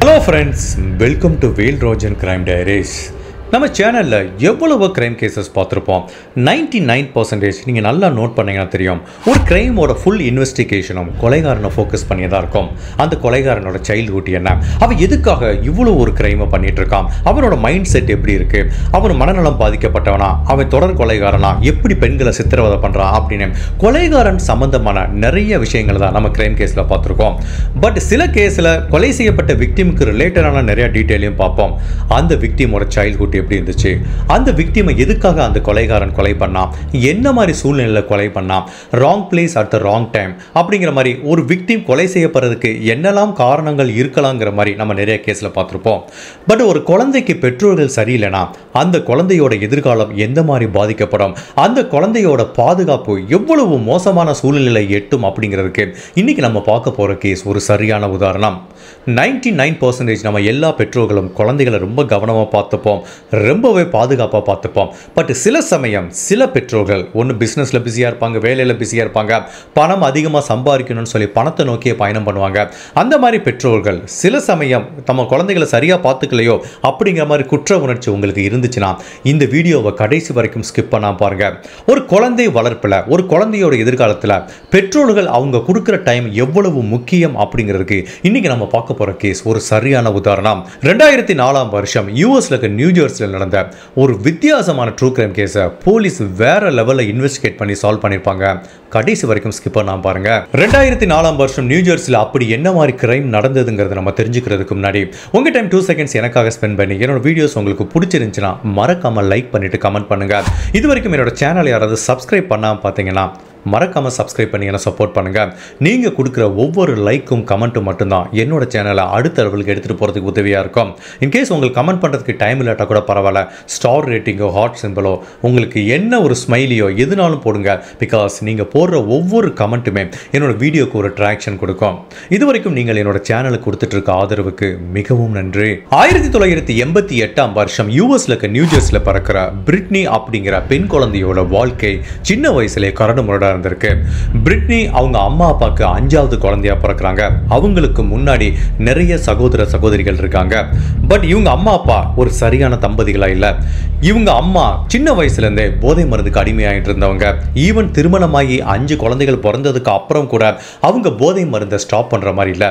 Hello friends, welcome to Veil Rojan Crime Diaries. நம்ம சேனல்ல எவ்வளவு கிரைம் கேसेस பார்த்திருப்போம். 99% நீங்க நல்லா நோட் பண்ணீங்கன்னா தெரியும். ஒரு கிரைமோட ஃபுல் இன்வெஸ்டிகேஷனும் கொலைகாரனை ஃபோக்கஸ் பண்ணி தான் இருக்கும். அந்த கொலைகாரனோட சைல்ட்ஹுட் என்ன? அவன் எதுக்காக இவ்வளவு ஒரு கிரைமை பண்ணிட்டு இருக்கான்? அவனோட மைண்ட் செட் எப்படி இருக்கு? அவன் மனநலம் பாதிக்கப்பட்டவனா? அவன் தொடர் கொலைகாரனா? எப்படி பெண்களை சித்திரவதை பண்றான் அப்படின்னு கொலைகாரன் சம்பந்தமான நிறைய விஷயங்கள் தான் நம்ம கிரைம் கேஸ்ல பார்த்திருக்கோம். பட் சில கேஸ்ல கொலை செய்யப்பட்ட விக்டிமுக்கு ரிலேட்டடான நிறைய டீடைலையும் பார்ப்போம். அந்த விக்டிமோட சைல்ட்ஹுட் எப்படி இருந்துச்சு, அந்த விக்டிமை எதுக்காக அந்த கொலைகாரன் கொலை பண்ணான், என்ன மாதிரி சூழ்நிலையில கொலை பண்ணான், wrong place at the wrong time அப்படிங்கிற மாதிரி ஒரு விக்டிம் கொலை செய்யப்படுறதுக்கு என்னெல்லாம் காரணங்கள் இருக்கலாங்கிற மாதிரி நம்ம நிறைய கேஸ்ல பார்த்துருப்போம். பட் ஒரு குழந்தைக்கு பெற்றோர்கள் சரியில்லைனா அந்த குழந்தையோட எதிர்காலம் எந்த மாதிரி பாதிக்கப்படும், அந்த குழந்தையோட பாதுகாப்பு எவ்வளவு மோசமான சூழ்நிலை எட்டும் அப்படிங்கிறதுக்கு இன்னைக்கு நம்ம பார்க்க போற கேஸ் ஒரு சரியான உதாரணம். 99% நம்ம எல்லா பெற்றோர்களும் குழந்தைகளை ரொம்ப கவனமாக பார்த்துப்போம், ரொம்பவே பாதுகாப்பாக பார்த்துப்போம். பட் சில சமயம் சில பெற்றோர்கள் ஒன்று பிஸ்னஸில் பிஸியாக இருப்பாங்க, வேலையில் பிஸியாக இருப்பாங்க, பணம் அதிகமாக சம்பாதிக்கணும்னு சொல்லி பணத்தை நோக்கிய பயணம் பண்ணுவாங்க. அந்த மாதிரி பெற்றோர்கள் சில சமயம் நம்ம குழந்தைகளை சரியாக பார்த்துக்கலையோ அப்படிங்கிற மாதிரி குற்ற உணர்ச்சி உங்களுக்கு இருந்துச்சுன்னா இந்த வீடியோவை கடைசி வரைக்கும் ஸ்கிப் பண்ணாம பாருங்க. ஒரு குழந்தை வளர்ப்பில் ஒரு குழந்தையோட எதிர்காலத்தில் பெற்றோர்கள் அவங்க கொடுக்குற டைம் எவ்வளவு முக்கியம் அப்படிங்கிறதுக்கு இன்னைக்கு நம்ம பார்க்க போற கேஸ் ஒரு சரியான உதாரணம். 2004 வருஷம் யூஎஸ்ல இருக்க நியூ ஜெர்சியில் நடந்த ஒரு வித்தியாசமான ட்ரூ கிரைம் கேஸை போலீஸ் வேற லெவலில் இன்வெஸ்டிகேட் பண்ணி சால்வ் பண்ணிருப்பாங்க. கடைசி வரைக்கும் ஸ்கிப் பண்ணாம பாருங்க. 2004 வருஷம் நியூ ஜெர்சியில் அப்படி என்ன மாதிரி கிரைம் நடந்ததுங்கிறத நம்ம தெரிஞ்சுக்கிறதுக்கு முன்னாடி உங்க டைம் 2 செகண்ட்ஸ் எனக்காக ஸ்பெண்ட் பண்ணி என்னோட வீடியோஸ் உங்களுக்கு பிடிச்சிருந்துச்சுன்னா மறக்காம லைக் பண்ணிட்டு கமெண்ட் பண்ணுங்க. இது வரைக்கும் என்னோட சேனல் யாராவது சப்ஸ்கிரைப் பண்ணாம பார்த்தீங்கன்னா மறக்காம சப்ஸ்கிரைப் பண்ணி என்ன சப்போர்ட் பண்ணுங்க. நீங்க கொடுக்குற ஒவ்வொரு லைக்கும் கமெண்ட்டும் மட்டும்தான் என்னோட சேனலை அடுத்த லெவலுக்கு எடுத்துட்டு போறதுக்கு உதவியா இருக்கும். இன்கேஸ் உங்களுக்கு கமெண்ட் பண்றதுக்கு டைம் இல்லாட்டா கூட பரவாயில்ல, ஸ்டார் ரேட்டிங்கோ ஹார்ட் சிம்பிளோ உங்களுக்கு என்ன ஒரு ஸ்மைலியோ எதுனாலும் போடுங்க. பிகாஸ் நீங்க போடுற ஒவ்வொரு கமெண்ட்டுமே என்னோட வீடியோக்கு ஒரு ட்ராக்ஷன் கொடுக்கும். இது வரைக்கும் நீங்கள் என்னோட சேனலுக்கு கொடுத்துட்டு இருக்க ஆதரவுக்கு மிகவும் நன்றி. 1988 வருஷம் யூஎஸ்ல இருக்க நியூ ஜெர்சியில பிறக்கிற பிரிட்னி அப்படிங்கிற பெண் குழந்தையோட வாழ்க்கை சின்ன வயசுலேயே கரடு முரடா இருந்திருக்கு. பிரிட்னி அவங்க அம்மா அப்பாவுக்கு 5வது குழந்தையா பிறக்கிறாங்க. அவங்களுக்கு முன்னாடி நிறைய சகோதர சகோதரிகள் இருக்காங்க. பட் இவங்க அம்மா அப்பா ஒரு சரியான தம்பதிகளா இல்ல. இவங்க அம்மா சின்ன வயசுல இருந்தே போதை மருந்துக்கு அடிமையாயிட்டு இருந்தவங்க. ஈவன் திருமணமாகி 5 குழந்தைகள் பிறந்ததுக்கு அப்புறம் கூட அவங்க போதை மருந்தை ஸ்டாப் பண்ற மாதிரி இல்ல.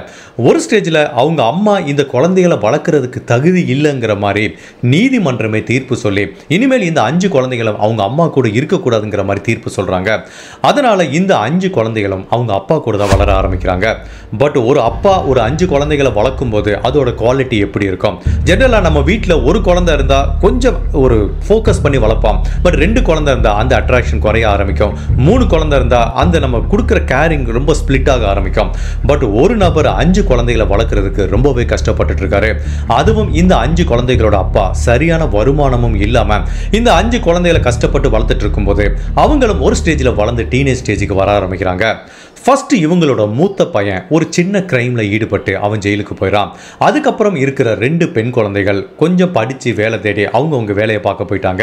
ஒரு ஸ்டேஜ்ல அவங்க அம்மா இந்த குழந்தைகளை வளர்க்கறதுக்கு தகுதி இல்லைங்கிற மாதிரி நீதிமன்றமே தீர்ப்பு சொல்லி இனிமேல் இந்த 5 குழந்தைகளும் அவங்க அம்மா கூட இருக்கக்கூடாதுங்கிற மாதிரி தீர்ப்பு சொல்றாங்க. அதனால இந்த 5 குழந்தைகளும் அவங்க அப்பா கூட தான் வளர ஆரம்பிக்கிறாங்க. பட் ஒரு அப்பா ஒரு 5 குழந்தைகளை வளர்க்கும் போது அதோட குவாலிட்டி எப்படி இருக்கும்? ஜெனரலா நம்ம வீட்டில் ஒரு குழந்தை இருந்தா கொஞ்சம் ஒரு ஃபோக்கஸ் பண்ணி வளர்ப்பான். பட் 2 குழந்தை இருந்தா அந்த அட்ராக்ஷன் குறைய ஆரம்பிக்கும். 3 குழந்தை இருந்தா அந்த நம்ம கொடுக்குற கேரிங் ரொம்ப ஸ்பிளிட் ஆக ஆரம்பிக்கும். பட் ஒரு நபர் 5 குழந்தைகளை வளர்க்கறதுக்கு ரொம்பவே கஷ்டப்பட்டுட்டு இருக்காரு. அதுவும் இந்த 5 குழந்தைகளோட அப்பா சரியான வருமானமும் இல்லாம இந்த 5 குழந்தைகளை கஷ்டப்பட்டு வளர்த்துட்டு இருக்கும்போது அவங்களும் ஒரு ஸ்டேஜில் வளர்ந்து டீனேஜ் ஸ்டேஜுக்கு வர ஆரம்பிக்கிறாங்க. ஃபர்ஸ்ட் இவங்களோட மூத்த பையன் ஒரு சின்ன கிரைம்ல ஈடுபட்டு அவன் ஜெயிலுக்கு போயிடான். அதுக்கப்புறம் இருக்கிற 2 பெண் குழந்தைகள் கொஞ்சம் படிச்சு வேலை தேடி அவங்கவுங்க வேலையை பார்க்க போயிட்டாங்க.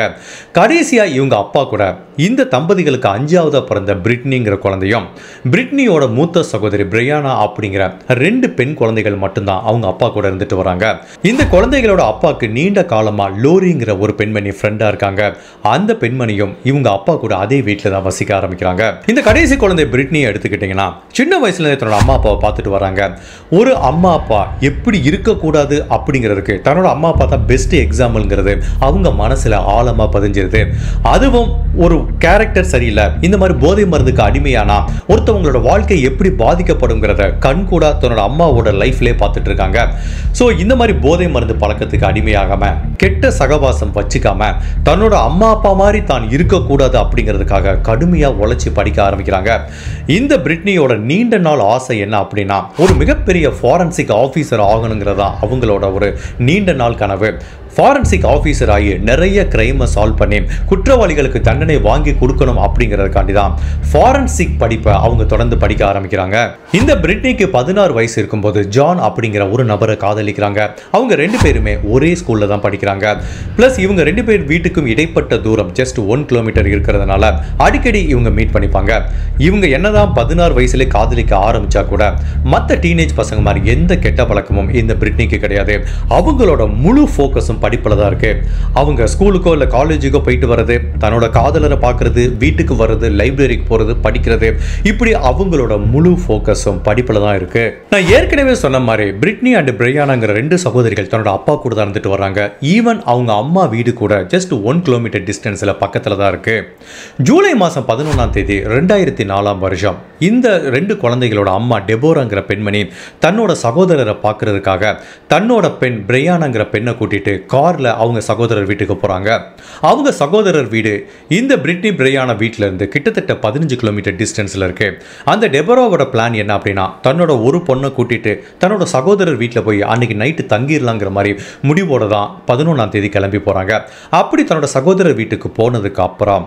கடைசியா இவங்க அப்பா கூட இந்த தம்பதிகளுக்கு 5வது பிறந்த பிரிட்னிங்கிற குழந்தையும் பிரிட்னியோட மூத்த சகோதரி பிரையானா அப்படிங்கிற 2 பெண் குழந்தைகள் மட்டும்தான் அவங்க அப்பா கூட இருந்துட்டு வராங்க. இந்த குழந்தைகளோட அப்பாவுக்கு நீண்ட காலமா லோரிங்கிற ஒரு பெண்மணி ஃப்ரெண்டா இருக்காங்க. அந்த பெண்மணியும் இவங்க அப்பா கூட அதே வீட்டில் தான் வசிக்க ஆரம்பிக்கிறாங்க. இந்த கடைசி குழந்தை பிரிட்னியை எடுத்துக்கிட்டீங்கன்னா சின்ன வயசுல தன்னோட அம்மா அப்பாவை பார்த்துட்டு வராங்க. ஒரு அம்மா அப்பா எப்படி இருக்கக்கூடாது அப்படிங்கிறதுக்கு தன்னோட அம்மா அப்பா தான் பெஸ்ட் எக்ஸாம்பிள்ங்கிறது அவங்க மனசுல ஆழமா பதிஞ்சிருது. அதுவும் ஒரு கேரக்டர் சரியில்லை, இந்த மாதிரி போதை மருந்துக்கு அடிமையானா ஒருத்தவங்களோட வாழ்க்கை எப்படி பாதிக்கப்படுங்கிறத கண்கூடா தன்னோட அம்மாவோட லைஃப்லேயே பார்த்துட்டு இருக்காங்க. ஸோ இந்த மாதிரி போதை மருந்து பழக்கத்துக்கு அடிமையாகாம கெட்ட சகவாசம் வச்சுக்காம தன்னோட அம்மா அப்பா மாதிரி தான் இருக்கக்கூடாது அப்படிங்கிறதுக்காக கடுமையா உழைச்சி படிக்க ஆரம்பிக்கிறாங்க. இந்த பிரிட்னியோட நீண்ட நாள் ஆசை என்ன அப்படின்னா ஒரு மிகப்பெரிய ஃபாரன்சிக் ஆஃபீஸர் ஆகணுங்கிறதா அவங்களோட ஒரு நீண்ட நாள் கனவு. ஃபாரன்சிக் ஆஃபீஸர் ஆகி நிறைய கிரைமை சால்வ் பண்ணி குற்றவாளிகளுக்கு தண்டனை வாங்கி கொடுக்கணும் அப்படிங்கிறதுக்காண்டி தான் ஃபாரன்சிக் படிப்பை அவங்க தொடர்ந்து படிக்க ஆரம்பிக்கிறாங்க. இந்த பிரிட்னிக்கு 16 வயசு இருக்கும்போது ஜான் அப்படிங்கிற ஒரு நபரை காதலிக்கிறாங்க. அவங்க 2 பேருமே ஒரே ஸ்கூல்ல தான் படிக்கிறாங்க. பிளஸ் இவங்க 2 பேர் வீட்டுக்கும் இடைப்பட்ட தூரம் ஜஸ்ட் 1 கிலோமீட்டர் இருக்கிறதுனால அடிக்கடி இவங்க மீட் பண்ணிப்பாங்க. இவங்க என்னதான் 16 வயசுல காதலிக்க ஆரம்பிச்சா கூட மற்ற டீனேஜ் பசங்க மாதிரி எந்த கெட்ட பழக்கமும் இந்த பிரிட்னிக்கு கிடையாது. அவங்களோட முழு ஃபோக்கஸும் படிப்புல தான் இருக்கு. அவங்க ஸ்கூலுக்கோ இல்ல காலேஜுக்கோ போயிட்டு வர்றது, தன்னோட காதலரை பார்க்கறது, வீட்டுக்கு வர்றது, லைப்ரரிக்கு போறது, படிக்கிறது, இப்படி அவங்களோட முழு ஃபோக்கஸும் படிப்புல தான் இருக்கு. நான் ஏற்கனவே சொன்ன மாதிரி பிரிட்னி அண்ட் பிரையானாங்கிற 2 சகோதரிகள் தன்னோட அப்பா கூட தான் இருந்துட்டு வர்றாங்க. ஈவன் அவங்க அம்மா வீடு கூட ஜஸ்ட் 1 கிலோமீட்டர் டிஸ்டன்ஸ்ல பக்கத்துல தான் இருக்கு. ஜூலை மாதம் 11ஆம் தேதி 2004ஆம் வருஷம் இந்த 2 குழந்தைகளோட அம்மா டெபோராங்கிற பெண்மணி தன்னோட சகோதரரை பார்க்கறதுக்காக தன்னோட பெண் பிரையானாங்கிற பெண்ணை கூட்டிட்டு கார்ல அவங்க சகோதரர் வீட்டுக்கு போறாங்க. அவங்க சகோதரர் வீடு இந்த பிரிட்னி பிரையானா வீட்டில இருந்து கிட்டத்தட்ட 15 கிலோமீட்டர் டிஸ்டன்ஸ்ல இருக்கு. அந்த டெபோராவோட பிளான் என்ன அப்படின்னா, தன்னோட ஒரு பொண்ணை கூட்டிட்டு தன்னோட சகோதரர் வீட்டில் போய் அன்னைக்கு நைட்டு தங்கிடலாங்கிற மாதிரி முடிவோட தான் 11ஆம் தேதி கிளம்பி போறாங்க. அப்படி தன்னோட சகோதரர் வீட்டுக்கு போனதுக்கு அப்புறம்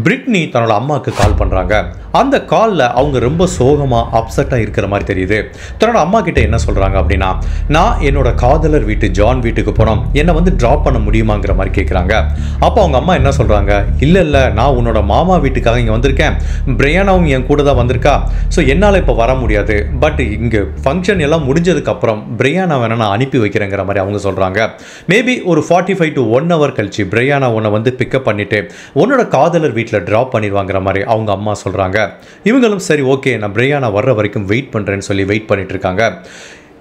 பிரிட்னி தன்னோட அம்மாவுக்கு கால் பண்றாங்க. அந்த காலில் அவங்க ரொம்ப சோகமா அப்செட்டா இருக்கிற மாதிரி தெரியுது. தன்னோட அம்மா கிட்ட என்ன சொல்றாங்க அப்படின்னா, நான் என்னோட காதலர் வீட்டு ஜான் வீட்டுக்கு போனோம், என்னை வந்து டிராப் பண்ண முடியுமாங்கிற மாதிரி கேட்குறாங்க. அப்போ அவங்க அம்மா என்ன சொல்றாங்க, இல்லை நான் உன்னோட மாமா வீட்டுக்காக இங்கே வந்திருக்கேன், பிரையானாவும் என் கூட தான் வந்திருக்கா, ஸோ என்னால் இப்போ வர முடியாது, பட் இங்கே ஃபங்க்ஷன் எல்லாம் முடிஞ்சதுக்கு அப்புறம் பிரையானா வேணா நான் அனுப்பி வைக்கிறேங்கிற மாதிரி அவங்க சொல்றாங்க. மேபி ஒரு 45 to 1 hour கழிச்சு பிரையானா உன்னை வந்து பிக்கப் பண்ணிட்டு உன்னோட காதலர் வீட்டில் ட்ராப் பண்ணிடுவாங்கிற மாதிரி அவங்க அம்மா சொல்றாங்க. இவங்களும் சரி ஓகே நான் பிரையானா வர்ற வரைக்கும் வெயிட் பண்றேன்னு சொல்லி வெயிட் பண்ணிட்டு இருக்காங்க.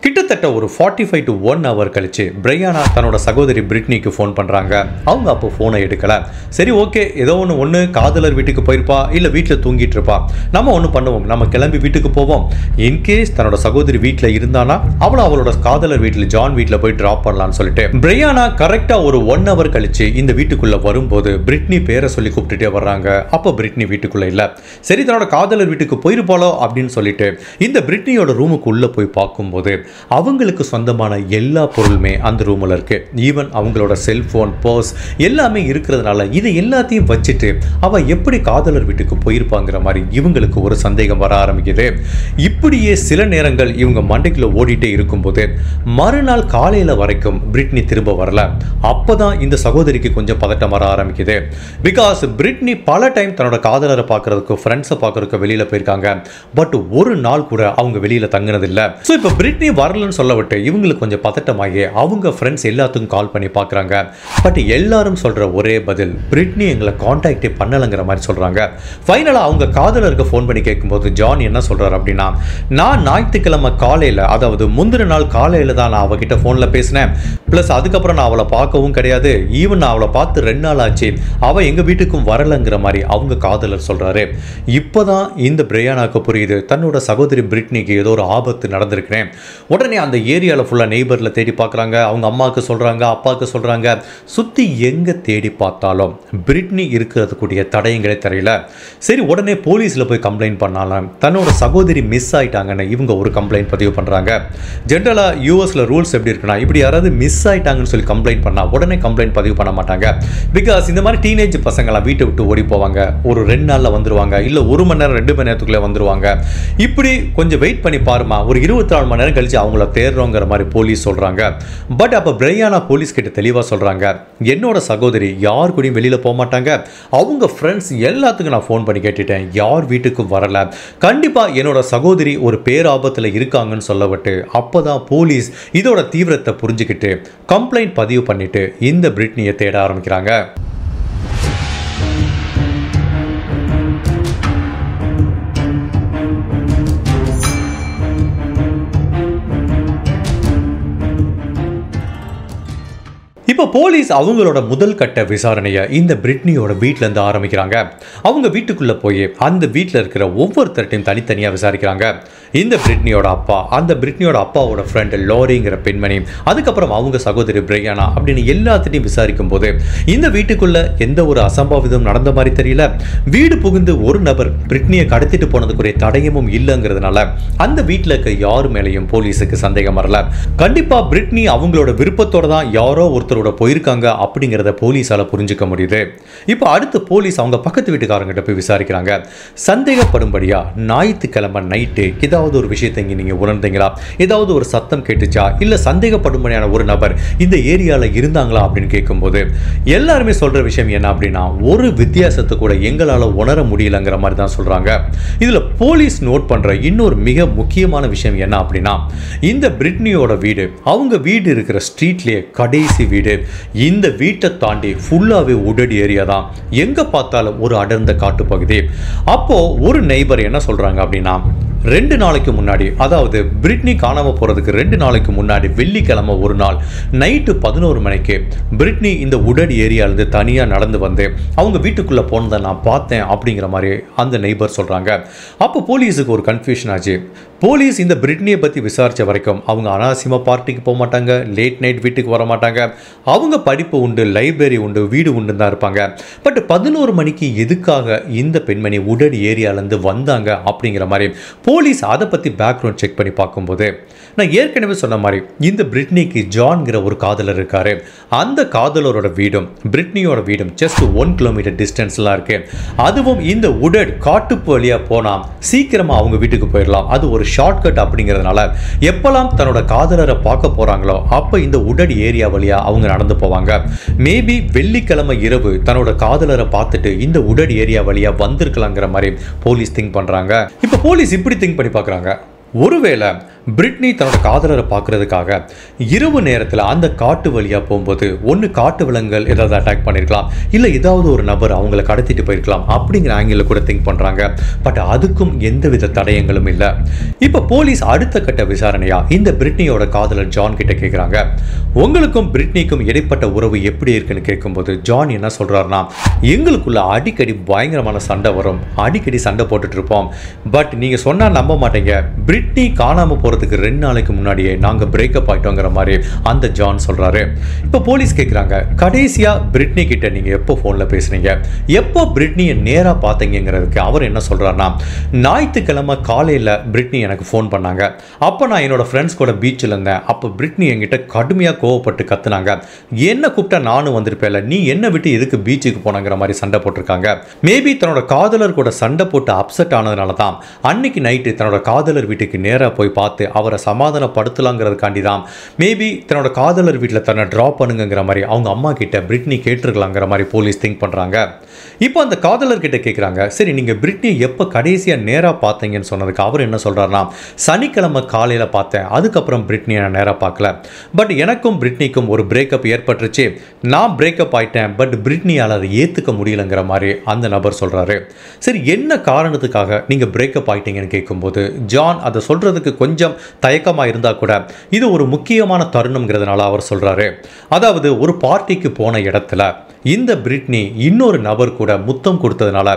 கிட்டத்தட்ட ஒரு 45 to 1 hour கழிச்சு பிரையானா தன்னோட சகோதரி பிரிட்னிக்கு ஃபோன் பண்றாங்க. அவங்க அப்போ ஃபோனை எடுக்கல. சரி ஓகே, ஏதோ ஒன்று காதலர் வீட்டுக்கு போயிருப்பா, இல்லை வீட்டில் தூங்கிட்டு இருப்பா, நம்ம ஒன்று பண்ணுவோம், நம்ம கிளம்பி வீட்டுக்கு போவோம். இன்கேஸ் தன்னோட சகோதரி வீட்டில் இருந்தானா அவளோட காதலர் வீட்டில் ஜான் வீட்டில் போய் ட்ராப் பண்ணலான்னு சொல்லிட்டு பிரையானா கரெக்டா ஒரு 1 hour கழிச்சு இந்த வீட்டுக்குள்ள வரும்போது பிரிட்னி பேரை சொல்லி கூப்பிட்டுட்டே வர்றாங்க. அப்போ பிரிட்னி வீட்டுக்குள்ள இல்லை. சரி தன்னோட காதலர் வீட்டுக்கு போயிருப்பாளோ அப்படின்னு சொல்லிட்டு இந்த பிரிட்னியோட ரூமுக்கு உள்ள போய் பார்க்கும்போது அவங்களுக்கு சொந்தமான எல்லா பொருளுமே அந்த ரூமில் இருக்கு. ஈவன் அவங்களோட செல்போன், பர்ஸ் எல்லாமே இருக்கிறதுனால இதை எல்லாத்தையும் வச்சுட்டு அவ எப்படி காதலர் வீட்டுக்கு போயிருப்பாங்கிற மாதிரி இவங்களுக்கு ஒரு சந்தேகம் வர ஆரம்பிக்குது. இப்படியே சில நேரங்கள் இவங்க மண்டைக்குள்ள ஓடிட்டே இருக்கும்போது மறுநாள் காலையில வரைக்கும் பிரிட்னி திரும்ப வரல. அப்பதான் இந்த சகோதரிக்கு கொஞ்சம் பதட்டம் வர ஆரம்பிக்குது. பிகாஸ் பிரிட்னி பல டைம் தன்னோட காதலரை பார்க்கறதுக்கு, ஃப்ரெண்ட்ஸை பார்க்கறதுக்கு வெளியில போயிருக்காங்க. பட் ஒரு நாள் கூட அவங்க வெளியில தங்கினதில்லை. ஸோ இப்போ பிரிட்னி வரலன்னு சொல்ல விட்டு இவங்களுக்கு கொஞ்சம் பதட்டமாகி அவங்க ஃப்ரெண்ட்ஸ் எல்லாத்துக்கும் கால் பண்ணி பார்க்குறாங்க. பட் எல்லாரும் சொல்ற ஒரே பதில், பிரிட்னி எங்களை கான்டாக்டே பண்ணலைங்கிற மாதிரி சொல்றாங்க. ஃபைனலாக அவங்க காதலருக்கு ஃபோன் பண்ணி கேட்கும்போது ஜான் என்ன சொல்றாரு அப்படின்னா, நான் ஞாயிற்றுக்கிழமை காலையில், அதாவது முந்தின நாள் காலையில் தான் நான் அவகிட்ட ஃபோனில் பேசினேன். ப்ளஸ் அதுக்கப்புறம் நான் அவளை பார்க்கவும் கிடையாது. ஈவன் நான் அவளை பார்த்து 2 நாள் ஆச்சு, அவள் எங்கள் வீட்டுக்கும் வரலைங்கிற மாதிரி அவங்க காதலர் சொல்றாரு. இப்போதான் இந்த பிரையானாக்கு புரியுது, தன்னோட சகோதரி பிரிட்னிக்கு ஏதோ ஒரு ஆபத்து நடந்திருக்கிறேன். உடனே அந்த ஏரியாவில் ஃபுல்லாக நெய்பரில் தேடி பார்க்குறாங்க. அவங்க அம்மாவுக்கு சொல்கிறாங்க, அப்பாவுக்கு சொல்கிறாங்க. சுற்றி எங்கே தேடி பார்த்தாலும் பிரிட்னி இருக்கிறதுக்குரிய தடயங்களே தெரியல. சரி உடனே போலீஸில் போய் கம்ப்ளைண்ட் பண்ணாலும் தன்னோட சகோதரி மிஸ் ஆயிட்டாங்கன்னு இவங்க ஒரு கம்ப்ளைண்ட் பதிவு பண்ணுறாங்க. ஜென்ரலாக யூஎஸில் ரூல்ஸ் எப்படி இருக்குன்னா, இப்படி யாராவது மிஸ் ஆயிட்டாங்கன்னு சொல்லி கம்ப்ளைண்ட் பண்ணால் உடனே கம்ப்ளைண்ட் பதிவு பண்ண மாட்டாங்க. பிகாஸ் இந்த மாதிரி டீனேஜ் பசங்களாம் வீட்டை விட்டு ஓடி போவாங்க, ஒரு 2 நாளில் வந்துருவாங்க, இல்லை 1 மணி நேரம் 2 மணி நேரத்துக்குள்ளே வந்துருவாங்க. இப்படி கொஞ்சம் வெயிட் பண்ணி பாருமா, ஒரு 24 மணி நேரம் கழிச்சு அவங்கள தேடுறோங்கிற மாதிரி போலீஸ் சொல்றாங்க. பட் அப்ப பிரையானா போலீஸ் கிட்ட தெளிவா சொல்றாங்க, என்னோட சகோதரி யார் கூடயும் வெளியில போக மாட்டாங்க, அவங்க ஃப்ரெண்ட்ஸ் எல்லாத்துக்கும் நான் ஃபோன் பண்ணி கேட்டுட்டேன், யார் வீட்டுக்கு வரல, கண்டிப்பா என்னோட சகோதரி ஒரு பேராபத்துல இருக்காங்கன்னு சொல்லவிட்டு அப்பதான் போலீஸ் இதோட தீவிரத்தை புரிஞ்சுக்கிட்டு கம்ப்ளைண்ட் பதிவு பண்ணிட்டு இந்த பிரிட்னியை தேட ஆரம்பிக்கிறாங்க. இப்போ போலீஸ் அவங்களோட முதல் கட்ட விசாரணையை இந்த பிரிட்னியோட வீட்டிலேருந்து ஆரம்பிக்கிறாங்க. அவங்க வீட்டுக்குள்ளே போய் அந்த வீட்டில் இருக்கிற ஒவ்வொருத்தர்ட்டையும் தனித்தனியாக விசாரிக்கிறாங்க. இந்த பிரிட்னியோட அப்பா, அந்த பிரிட்னியோட அப்பாவோட ஃப்ரெண்டு லாரிங்கிற பெண்மணி, அதுக்கப்புறம் அவங்க சகோதரி பிரையானா அப்படின்னு எல்லாத்திட்டையும் விசாரிக்கும் போது இந்த வீட்டுக்குள்ள எந்த ஒரு அசம்பாவிதம் நடந்த மாதிரி தெரியல. வீடு புகுந்து ஒரு நபர் பிரிட்னியை கடத்திட்டு போனதுக்குரிய தடயமும் இல்லைங்கிறதுனால அந்த வீட்டில் இருக்க யாரு மேலேயும் போலீஸுக்கு சந்தேகம் வரல. கண்டிப்பா பிரிட்னி அவங்களோட விருப்பத்தோட தான் யாரோ ஒருத்தரோட கூட போயிருக்காங்க அப்படிங்கிறத போலீஸால புரிஞ்சுக்க முடியுது. இப்போ அடுத்து போலீஸ் அவங்க பக்கத்து வீட்டுக்காரங்கிட்ட போய் விசாரிக்கிறாங்க. சந்தேகப்படும்படியா ஞாயிற்றுக்கிழமை நைட்டு ஏதாவது ஒரு விஷயத்தை இங்கே நீங்கள் உணர்ந்தீங்களா, ஏதாவது ஒரு சத்தம் கேட்டுச்சா, இல்லை சந்தேகப்படும்படியான ஒரு நபர் இந்த ஏரியாவில் இருந்தாங்களா அப்படின்னு கேட்கும்போது எல்லாருமே சொல்ற விஷயம் என்ன அப்படின்னா, ஒரு வித்தியாசத்தை கூட எங்களால் உணர முடியலங்கிற மாதிரி தான் சொல்றாங்க. இதுல போலீஸ் நோட் பண்ற இன்னொரு மிக முக்கியமான விஷயம் என்ன அப்படின்னா, இந்த பிரிட்னியோட வீடு அவங்க வீடு இருக்கிற ஸ்ட்ரீட்லயே கடைசி வீடு. இந்த வீட்டை தாண்டி ஃபுல்லாவே உடடி ஏரியா தான், எங்க பார்த்தாலும் ஒரு அடர்ந்த காட்டுப்பகுதி. அப்போ ஒரு நெய்பர் என்ன சொல்றாங்க அப்படின்னா, 2 நாளைக்கு முன்னாடி, அதாவது பிரிட்னி காணாம போறதுக்கு 2 நாளைக்கு முன்னாடி வெள்ளிக்கிழமை ஒரு நாள் நைட்டு 11 மணிக்கு பிரிட்னி இந்த உடடி ஏரியாவிலிருந்து தனியா நடந்து வந்து அவங்க வீட்டுக்குள்ள போனதை நான் பார்த்தேன் அப்படிங்கிற மாதிரி அந்த நெய்பர் சொல்றாங்க. அப்போ போலீஸுக்கு ஒரு கன்ஃபியூஷன் ஆச்சு. போலீஸ் இந்த பிரிட்னியை பற்றி விசாரித்த வரைக்கும் அவங்க அனாவசியமாக பார்ட்டிக்கு போக மாட்டாங்க, லேட் நைட் வீட்டுக்கு வர மாட்டாங்க, அவங்க படிப்பு உண்டு, லைப்ரரி உண்டு, வீடு உண்டு தான் இருப்பாங்க. பட் 11 மணிக்கு எதுக்காக இந்த பெண்மணி உடடி ஏரியாவிலேருந்து வந்தாங்க அப்படிங்கிற மாதிரி போலீஸ் அதை பற்றி பேக்ரவுண்ட் செக் பண்ணி பார்க்கும்போது, நான் ஏற்கனவே சொன்ன மாதிரி இந்த பிரிட்னிக்கு ஜான்கிற ஒரு காதலர் இருக்காரு. அந்த காதலரோட வீடும் பிரிட்னியோட வீடும் ஜஸ்ட் 1 கிலோமீட்டர் டிஸ்டன்ஸ்லாம் இருக்கு. அதுவும் இந்த உடட் காட்டுப்பு வழியாக போனால் சீக்கிரமாக அவங்க வீட்டுக்கு போயிடலாம். அது ஒரு ஷார்ட்கட் அப்படிங்கிறதுனால எப்பெல்லாம் தன்னோட காதலரை பார்க்க போறாங்களோ அப்போ இந்த உடடி ஏரியா வழியா அவங்க நடந்து போவாங்க. மேபி வெள்ளிக்கிழமை இரவு தன்னோட காதலரை பார்த்துட்டு இந்த உடடி ஏரியா வழியா வந்திருக்கலாங்கிற மாதிரி போலீஸ் திங்க் பண்றாங்க. இப்போ போலீஸ் இப்படி திங்க் பண்ணி பார்க்குறாங்க, ஒருவேளை பிரிட்னி தன்னோட காதலரை பார்க்கறதுக்காக இரவு நேரத்தில் அந்த காட்டு வழியாக போகும்போது ஒன்று காட்டு விலங்குகள் ஏதாவது அட்டாக் பண்ணியிருக்கலாம், இல்லை ஏதாவது ஒரு நபர் அவங்கள கடத்திட்டு போயிருக்கலாம் அப்படிங்கிற ஆங்கிளில் கூட திங்க் பண்ணுறாங்க. பட் அதுக்கும் எந்தவித தடயங்களும் இல்லை. இப்போ போலீஸ் அடுத்த கட்ட விசாரணையா இந்த பிரிட்னியோட காதலர் ஜான் கிட்ட கேட்குறாங்க, உங்களுக்கும் பிரிட்னிக்கும் இடைப்பட்ட உறவு எப்படி இருக்குன்னு கேட்கும்போது ஜான் என்ன சொல்கிறாருன்னா, எங்களுக்குள்ள அடிக்கடி பயங்கரமான சண்டை வரும், அடிக்கடி சண்டை போட்டுட்டு இருப்போம். பட் நீங்கள் சொன்னால் நம்ப மாட்டீங்க, பிரிட்னி காணாமல் போகிறதுக்கு 2 நாளைக்கு முன்னாடியே நாங்கள் பிரேக்கப் ஆகிட்டோங்கிற மாதிரி அந்த ஜான் சொல்கிறாரு. இப்போ போலீஸ் கேட்குறாங்க, கடைசியாக பிரிட்னி கிட்ட நீங்கள் எப்போ ஃபோனில் பேசுனீங்க, எப்போ பிரிட்னியை நேராக பார்த்தீங்கிறதுக்கு அவர் என்ன சொல்கிறாருன்னா, ஞாயிற்றுக்கிழமை காலையில் பிரிட்னி எனக்கு ஃபோன் பண்ணாங்க. அப்போ நான் என்னோட ஃப்ரெண்ட்ஸ் கூட பீச்சில் இருந்தேன். அப்போ பிரிட்னி என்கிட்ட கடுமையாக கோவப்பட்டு கத்துனாங்க, என்ன கூப்பிட்டா நானும் வந்திருப்பேன்ல, நீ என்ன விட்டு எதுக்கு பீச்சுக்கு போனாங்கிற மாதிரி சண்டை போட்டிருக்காங்க. மேபி தன்னோட காதலர் கூட சண்டை போட்டு அப்செட் ஆனதுனால தான் அன்னைக்கு நைட்டு தன்னோட காதலர் வீட்டுக்கு நேராக போய் பார்த்து அவரை சமாதானப்படுத்தலாங்கிறதுக்காண்டி தான் மேபி தன்னோட காதலர் வீட்டில் தன்னை ட்ராப் பண்ணுங்கிற மாதிரி அவங்க அம்மா கிட்ட பிரிட்னி கேட்டிருக்கலாங்கிற மாதிரி போலீஸ் திங்க் பண்ணுறாங்க. இப்போ அந்த காதலர் கிட்ட கேட்குறாங்க, சரி நீங்கள் பிரிட்னியை எப்போ கடைசியாக நேராக பார்த்தீங்கன்னு சொன்னதுக்கு அவர் என்ன சொல்கிறாருன்னா, சனிக்கிழமை காலையில் பார்த்தேன், அதுக்கப்புறம் பிரிட்னியை நான் நேராக பார்க்கல. பட் எனக்கும் பிரிட்னிக்கும் ஒரு பிரேக்கப் ஏற்பட்டுருச்சு, நான் பிரேக்கப் ஆயிட்டேன். பட் பிரிட்னியால் அதை ஏற்றுக்க முடியலங்கிற மாதிரி அந்த நபர் சொல்கிறாரு. சரி என்ன காரணத்துக்காக நீங்கள் பிரேக்கப் ஆயிட்டீங்கன்னு கேட்கும்போது ஜான் அதை சொல்கிறதுக்கு கொஞ்சம் தயக்கமாக இருந்தால் கூட இது ஒரு முக்கியமான தருணம்ங்கிறதுனால அவர் சொல்கிறாரு, அதாவது ஒரு பார்ட்டிக்கு போன இடத்துல இந்த பிரிட்னி இன்னொரு நபர் கூட முத்தம் கொடுத்ததுனால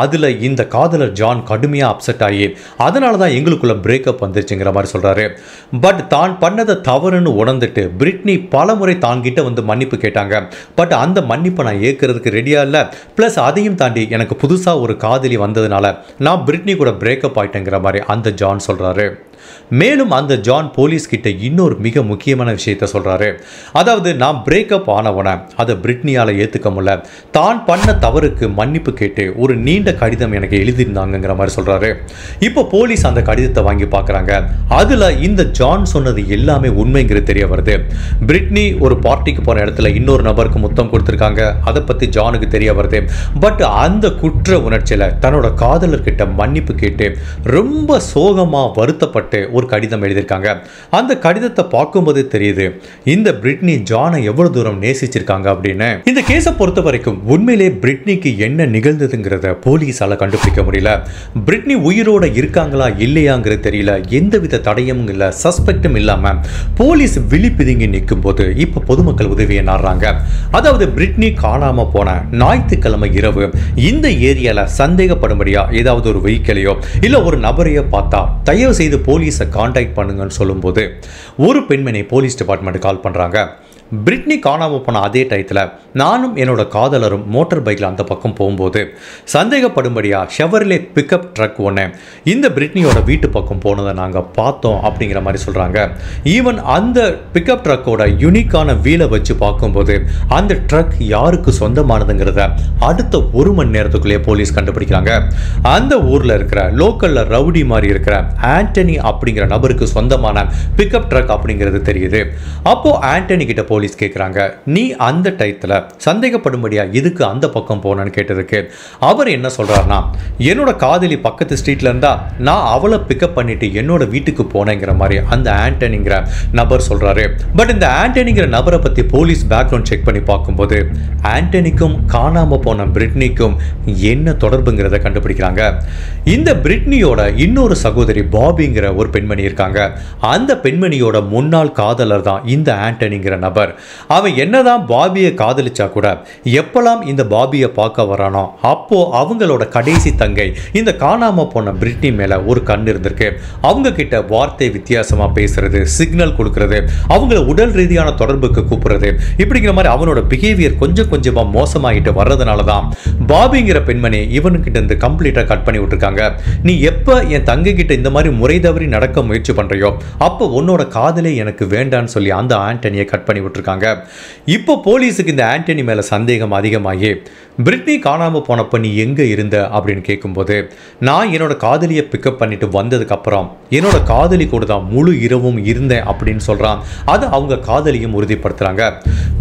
அதில் இந்த காதலர் ஜான் கடுமையாக அப்செட் ஆகி அதனால தான் எங்களுக்குள்ள பிரேக்கப் வந்துருச்சுங்கிற மாதிரி சொல்கிறாரு. பட் தான் பண்ணதை தவறுன்னு உணர்ந்துட்டு பிரிட்னி பல முறை தான்கிட்ட வந்து மன்னிப்பு கேட்டாங்க. பட் அந்த மன்னிப்பை நான் ஏற்கிறதுக்கு ரெடியாக இல்லை. ப்ளஸ் அதையும் தாண்டி எனக்கு புதுசாக ஒரு காதலி வந்ததுனால நான் பிரிட்னி கூட பிரேக்கப் ஆயிட்டேங்கிற மாதிரி அந்த ஜான் சொல்கிறாரு. மேலும் அந்த ஜான் போலீஸ் கிட்ட இன்னொரு மிக முக்கியமான விஷயத்தை சொல்றாரு, அதாவது நான் பிரேக்கப் ஆனவன அதை பிரிட்னியால ஏத்துக்க முடியல, தான் பண்ண தவறுக்கு மன்னிப்பு கேட்டு ஒரு நீண்ட கடிதம் எனக்கு எழுதியிருந்தாங்கிற மாதிரி சொல்றாரு. இப்போ போலீஸ் அந்த கடிதத்தை வாங்கி பார்க்குறாங்க. அதுல இந்த ஜான் சொன்னது எல்லாமே உண்மைங்கிறது தெரிய வருது. பிரிட்னி ஒரு பார்ட்டிக்கு போன இடத்துல இன்னொரு நபருக்கு முத்தம் கொடுத்துருக்காங்க, அதை பத்தி ஜானுக்கு தெரிய வருது. பட் அந்த குற்ற உணர்ச்சியில தன்னோட காதலர்கிட்ட மன்னிப்பு கேட்டு ரொம்ப சோகமா வருத்தப்பட்டு ஒரு கடிதம் எழுதியிருக்காங்க. அந்த கடிதத்தை பார்க்கும்போது தெரியுது இந்த பிரிட்னி ஜானை எவ்வளவு தூரம் நேசிச்சிருக்காங்க அப்படின்னு. இந்த கேஸை பொறுத்த வரைக்கும் உண்மையிலே பிரிட்னிக்கு என்ன நிகழ்ந்ததுங்கிறத போலீஸால கண்டுபிடிக்க முடியல. பிரிட்னி உயிரோட இருக்காங்களா இல்லையாங்கிறது தெரியல, எந்தவித தடயமும் இல்லை, சஸ்பெக்டும் இல்லாம போலீஸ் விழி பிதுங்கி நிற்கும் போது இப்ப பொதுமக்கள் உதவியை நாடுறாங்க. அதாவது பிரிட்னி காணாம போன ஞாயிற்றுக்கிழமை இரவு இந்த ஏரியால சந்தேகப்படும்படியா ஏதாவது ஒரு வெஹிக்கிளையோ இல்ல ஒரு நபரையோ பார்த்தா தயவு செய்து போலீஸை கான்டாக்ட் பண்ணுங்கன்னு சொல்லும்போது ஒரு பெண்மணி போலீஸ் டிபார்ட்மெண்ட் கால் பண்றாங்க. பிரிட்னி காணாமல் போன அதே டயத்தில் நானும் என்னோட காதலரும் மோட்டார் பைக்கில் அந்த பக்கம் போகும்போது சந்தேகப்படும்படியாக ஷெவர்லே பிக்கப் ட்ரக் ஒன்று இந்த பிரிட்னியோட வீட்டு பக்கம் போனதை நாங்கள் பார்த்தோம் அப்படிங்கிற மாதிரி சொல்கிறாங்க. ஈவன் அந்த பிக்கப் ட்ரக்கோட யூனிக்கான வீலை வச்சு பார்க்கும்போது அந்த ட்ரக் யாருக்கு சொந்தமானதுங்கிறத அடுத்த 1 மணி நேரத்துக்குள்ளேயே போலீஸ் கண்டுபிடிக்கிறாங்க. அந்த ஊரில் இருக்கிற லோக்கலில் ரவுடி மாதிரி இருக்கிற ஆண்டனி அப்படிங்கிற நபருக்கு சொந்தமான பிக்கப் ட்ரக் அப்படிங்கிறது தெரியுது. அப்போ ஆண்டனி கிட்ட போலீஸ் கேட்குறாங்க, நீ அந்த டயத்தில் சந்தேகப்படும்படியா இதுக்கு அந்த பக்கம் போனேன்னு கேட்டதுக்கு அவர் என்ன சொல்றாருன்னா, என்னோட காதலி பக்கத்து ஸ்ட்ரீட்ல இருந்தா நான் அவளை பிக்கப் பண்ணிட்டு என்னோட வீட்டுக்கு போனேங்கிற மாதிரி அந்த ஆண்டனிங்கிற நபர் சொல்றாரு. பட் இந்த ஆண்டனிங்கிற நபரை பத்தி போலீஸ் பேக்ரவுண்ட் செக் பண்ணி பார்க்கும்போது ஆண்டனிக்கும் காணாம போன பிரிட்னிக்கும் என்ன தொடர்புங்கிறத கண்டுபிடிக்கிறாங்க. இந்த பிரிட்னியோட இன்னொரு சகோதரி பாபிங்கிற ஒரு பெண்மணி இருக்காங்க. அந்த பெண்மணியோட முன்னாள் காதலர் தான் இந்த ஆண்டனிங்கிற நபர். அவன் என்னதான் பாபியை காதலிச்சா கூட எப்பெல்லாம் இந்த பாபியை பார்க்க வரானோ அப்போ அவங்களோட கடைசி தங்கை இந்த காணாம போன பிரிட்னி மேல ஒரு கண் இருந்திருக்கு. அவங்க கிட்ட வார்த்தை வித்தியாசமா பேசுறது, சிக்னல் கொடுக்கறது, அவங்கள உடல் ரீதியான தொடர்புக்கு கூப்பிடுறது, இப்படிங்கிற மாதிரி அவனோட பிஹேவியர் கொஞ்சம் கொஞ்சமா மோசமாகிட்டு வர்றதுனால தான் பாபிங்கிற பெண்மணி இவனுக்கிட்ட இருந்து கம்ப்ளீட்டா கட் பண்ணி விட்டுருக்காங்க. நீ எப்ப என் தங்கை கிட்ட இந்த மாதிரி முறை தவறி நடக்க முயற்சி பண்றியோ அப்போ உன்னோட காதலே எனக்கு வேண்டான்னு சொல்லி அந்த ஆண்டனியை கட் பண்ணி விட்டுருக்காங்க. இப்போ போலீஸுக்கு இந்த ஆண்டனி மேல சந்தேகம் அதிகமாகி பிரிட்னி காணாம போனப்ப நீ எங்க இருந்த அப்படின்னு கேட்கும்போது, நான் என்னோட காதலியை பிக்கப் பண்ணிட்டு வந்ததுக்கு அப்புறம் என்னோட காதலி கூட தான் முழு இரவும் இருந்தேன் அப்படின்னு சொல்றான். அதை அவங்க காதலியும் உறுதிப்படுத்துறாங்க.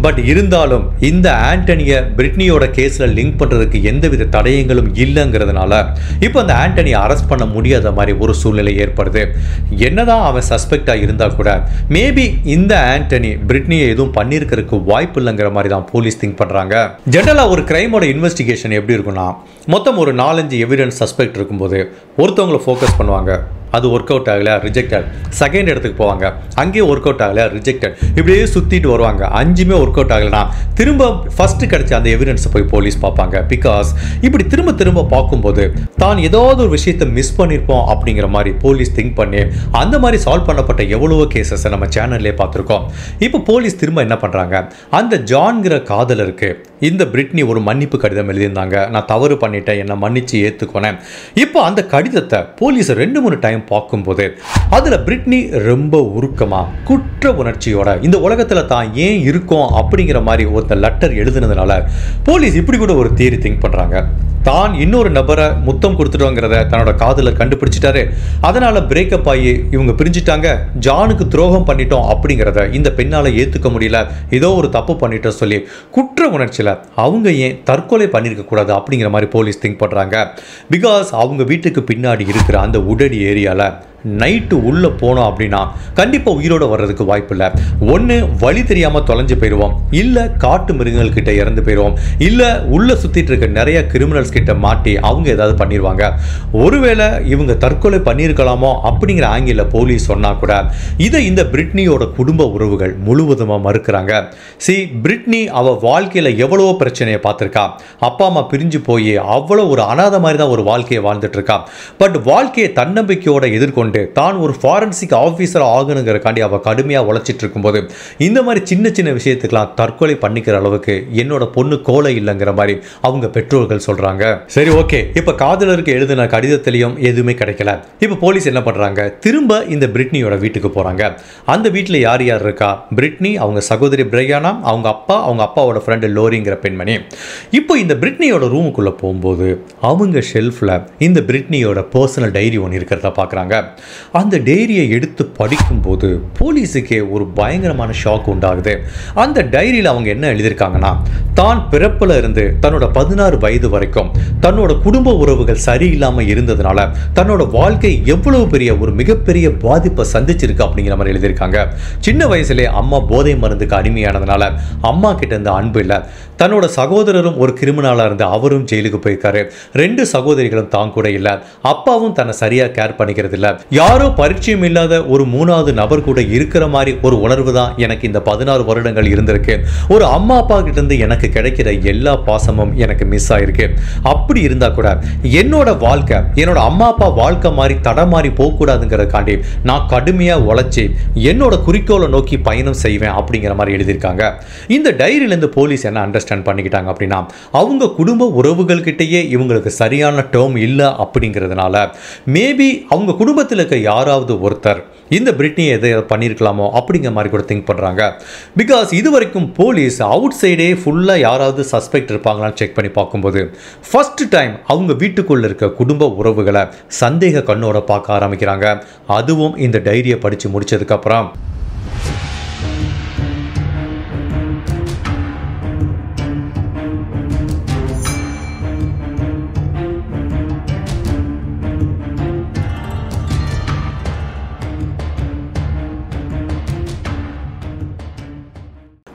பட் இருந்தாலும் இந்த ஆண்டனியை பிரிட்னியோட கேஸ்ல லிங்க் பண்றதுக்கு எந்தவித தடயங்களும் இல்லைங்கிறதுனால இப்போ அந்த ஆண்டனியை அரெஸ்ட் பண்ண முடியாத மாதிரி ஒரு சூழ்நிலை ஏற்படுது. என்னதான் அவன் சஸ்பெக்டா இருந்தா கூட மேபி இந்த ஆண்டனி பிரிட்னியை எதுவும் பண்ணியிருக்கிறதுக்கு வாய்ப்பு இல்லைங்கிற மாதிரி தான் போலீஸ் திங்க் பண்றாங்க. ஜெனரலா ஒரு கிரைமோட இன்வெஸ்டிகேஷன் எப்படி இருக்குன்னா, மொத்தம் ஒரு 4-5 எவிடன்ஸ் சஸ்பெக்ட் இருக்கும்போது ஒருத்தவங்களை ஃபோக்கஸ் பண்ணுவாங்க, அது ஒர்க் அவுட் ஆகலை, ரிஜெக்டட். செகண்ட் இடத்துக்கு போவாங்க, அங்கேயே ஒர்க் அவுட் ஆகலை, ரிஜெக்டட். இப்படியே சுற்றிட்டு வருவாங்க. 5மே ஒர்க் அவுட் ஆகலைன்னா திரும்ப ஃபஸ்ட்டு கிடைச்ச அந்த எவிடன்ஸை போய் போலீஸ் பார்ப்பாங்க. பிகாஸ் இப்படி திரும்ப திரும்ப பார்க்கும்போது தான் ஏதாவது ஒரு விஷயத்தை மிஸ் பண்ணியிருப்போம் அப்படிங்கிற மாதிரி போலீஸ் திங்க் பண்ணி அந்த மாதிரி சால்வ் பண்ணப்பட்ட எவ்வளவோ கேசஸை நம்ம சேனல்லே பார்த்துருக்கோம். இப்போ போலீஸ் திரும்ப என்ன பண்ணுறாங்க, அந்த ஜான்கிற காதலருக்கு இந்த பிரிட்னி ஒரு மன்னிப்பு கடிதம் எழுதியிருந்தாங்க, நான் தவறு பண்ணிட்டேன், என்னை மன்னிச்சு ஏற்றுக்கோனேன். இப்போ அந்த கடிதத்தை போலீஸ் 2-3 டைம் பார்க்கும்போது அதுல பிரிட்னி ரொம்ப உருக்கமா குற்ற உணர்ச்சியோட இந்த உலகத்துல தான் ஏன் இருக்கோம் அப்படிங்கிற மாதிரி ஒரு லெட்டர் எழுதுனதுனால போலீஸ் இப்படி கூட ஒரு தியரி திங்க் பண்றாங்க. தான் இன்னொரு நபரை முத்தம் கொடுத்துட்டோங்கிறத தன்னோட காதலர் கண்டுபிடிச்சிட்டாரு, அதனால பிரேக்கப் ஆகி இவங்க பிரிஞ்சுட்டாங்க, ஜானுக்கு துரோகம் பண்ணிட்டோம் அப்படிங்கிறத இந்த பெண்ணால ஏத்துக்க முடியல, ஏதோ ஒரு தப்பு பண்ணிட்டோம் சொல்லி குற்ற உணர்ச்சியில அவங்க ஏன் தற்கொலை பண்ணிருக்க கூடாது அப்படிங்கிற மாதிரி போலீஸ் திங்க் பண்றாங்க. பிகாஸ் அவங்க வீட்டுக்கு பின்னாடி இருக்கிற அந்த உடடி ஏரியால நைட்டு உள்ளே போனோம் அப்படின்னா கண்டிப்பாக உயிரோடு வர்றதுக்கு வாய்ப்பு இல்லை. ஒன்று வழி தெரியாமல் தொலைஞ்சு போயிடுவோம், இல்லை காட்டு மிருகங்கள் கிட்ட இறந்து போயிடுவோம், இல்லை உள்ளே சுற்றிட்டு இருக்க நிறைய கிரிமினல்ஸ் கிட்ட மாட்டி அவங்க ஏதாவது பண்ணிடுவாங்க. ஒருவேளை இவங்க தற்கொலை பண்ணியிருக்கலாமோ அப்படிங்கிற ஆங்கில போலீஸ் சொன்னால் கூட இதை இந்த பிரிட்னியோட குடும்ப உறவுகள் முழுவதுமாக மறுக்கிறாங்க. பிரிட்னி அவள் வாழ்க்கையில் எவ்வளவோ பிரச்சனையை பார்த்துருக்கா, அப்பா அம்மா பிரிஞ்சு போய் அவ்வளோ ஒரு அனாத மாதிரி தான் ஒரு வாழ்க்கையை வாழ்ந்துட்டு இருக்கா. பட் வாழ்க்கையை தன்னம்பிக்கையோட எதிர்கொண்டு தான் ஒரு ஃபாரன்சிக் ஆஃபீஸர் ஆகணுங்கிறக்காண்டி அவள் கடுமையாக உழைச்சிட்டு இருக்கும்போது இந்த மாதிரி சின்ன சின்ன விஷயத்துக்கெல்லாம் தற்கொலை பண்ணிக்கிற அளவுக்கு என்னோட பொண்ணு கோலை இல்லைங்கிற மாதிரி அவங்க பெற்றோர்கள் சொல்றாங்க. சரி, ஓகே, இப்போ காதலருக்கு எழுதின கடிதத்திலையும் எதுவுமே கிடைக்கல. இப்போ போலீஸ் என்ன பண்றாங்க, திரும்ப இந்த பிரிட்னியோட வீட்டுக்கு போறாங்க. அந்த வீட்டில் யார் யார் இருக்கா, பிரிட்னி, அவங்க சகோதரி பிரையானா, அவங்க அப்பா, அவங்க அப்பாவோட ஃப்ரெண்டு லோரிங்கிற பெண்மணி. இப்போ இந்த பிரிட்னியோட ரூமுக்குள்ள போகும்போது அவங்க ஷெல்ஃப்ல இந்த பிரிட்னியோட பர்சனல் டைரி ஒன்று இருக்கிறத பார்க்குறாங்க. அந்த டைரியை எடுத்து படிக்கும்போது போலீஸுக்கே ஒரு பயங்கரமான ஷாக் உண்டாகுது. அந்த டைரியில் அவங்க என்ன எழுதியிருக்காங்கன்னா, தான் பிறப்புல இருந்து தன்னோட 16 வயது வரைக்கும் தன்னோட குடும்ப உறவுகள் சரியில்லாமல் இருந்ததுனால தன்னோட வாழ்க்கை எவ்வளவு பெரிய ஒரு மிகப்பெரிய பாதிப்பை சந்திச்சிருக்கு அப்படிங்கிற மாதிரி எழுதியிருக்காங்க. சின்ன வயசுலே அம்மா போதை மருந்துக்கு அடிமையானதுனால அம்மா கிட்ட இருந்த அன்பு இல்லை. தன்னோட சகோதரரும் ஒரு கிரிமினலாக இருந்து அவரும் ஜெயிலுக்கு போயிருக்காரு. 2 சகோதரிகளும் தான் கூட இல்லை. அப்பாவும் தன்னை சரியாக கேர் பண்ணிக்கிறது இல்லை. யாரோ பரிச்சயம் இல்லாத ஒரு மூணாவது நபர் கூட இருக்கிற மாதிரி ஒரு உணர்வு தான் எனக்கு இந்த 16 வருடங்கள் இருந்திருக்கு. ஒரு அம்மா அப்பா கிட்ட இருந்து எனக்கு கிடைக்கிற எல்லா பாசமும் எனக்கு மிஸ் ஆயிருக்கு. அப்படி இருந்தா கூட என்னோட வாழ்க்கை என்னோட அம்மா அப்பா வாழ்க்கை மாதிரி தடமாறி போகக்கூடாதுங்கிறதுக்காண்டி நான் கடுமையா உழைச்சி என்னோட குறிக்கோளை நோக்கி பயணம் செய்வேன் அப்படிங்கிற மாதிரி எழுதியிருக்காங்க. இந்த டைரியிலேருந்து போலீஸ் என்ன அண்டர்ஸ்டாண்ட் பண்ணிக்கிட்டாங்க அப்படின்னா, அவங்க குடும்ப உறவுகள் கிட்டேயே இவங்களுக்கு சரியான டேர்ம் இல்லை அப்படிங்கிறதுனால மேபி அவங்க குடும்பத்தில் இருக்க யாராவது ஒருத்தர் இந்த பிரிட்னியை எதை பண்ணியிருக்கலாமோ அப்படிங்கிற மாதிரி கூட திங்க் பண்ணுறாங்க. பிகாஸ் இது வரைக்கும் போலீஸ் அவுட் சைடே ஃபுல்லாக யாராவது சஸ்பெக்ட் இருப்பாங்களான்னு செக் பண்ணி பார்க்கும்போது ஃபர்ஸ்ட் டைம் அவங்க வீட்டுக்குள்ளே இருக்க குடும்ப உறவுகளை சந்தேக கண்ணோட பார்க்க ஆரம்பிக்கிறாங்க. அதுவும் இந்த டைரியை படித்து முடிச்சதுக்கப்புறம்.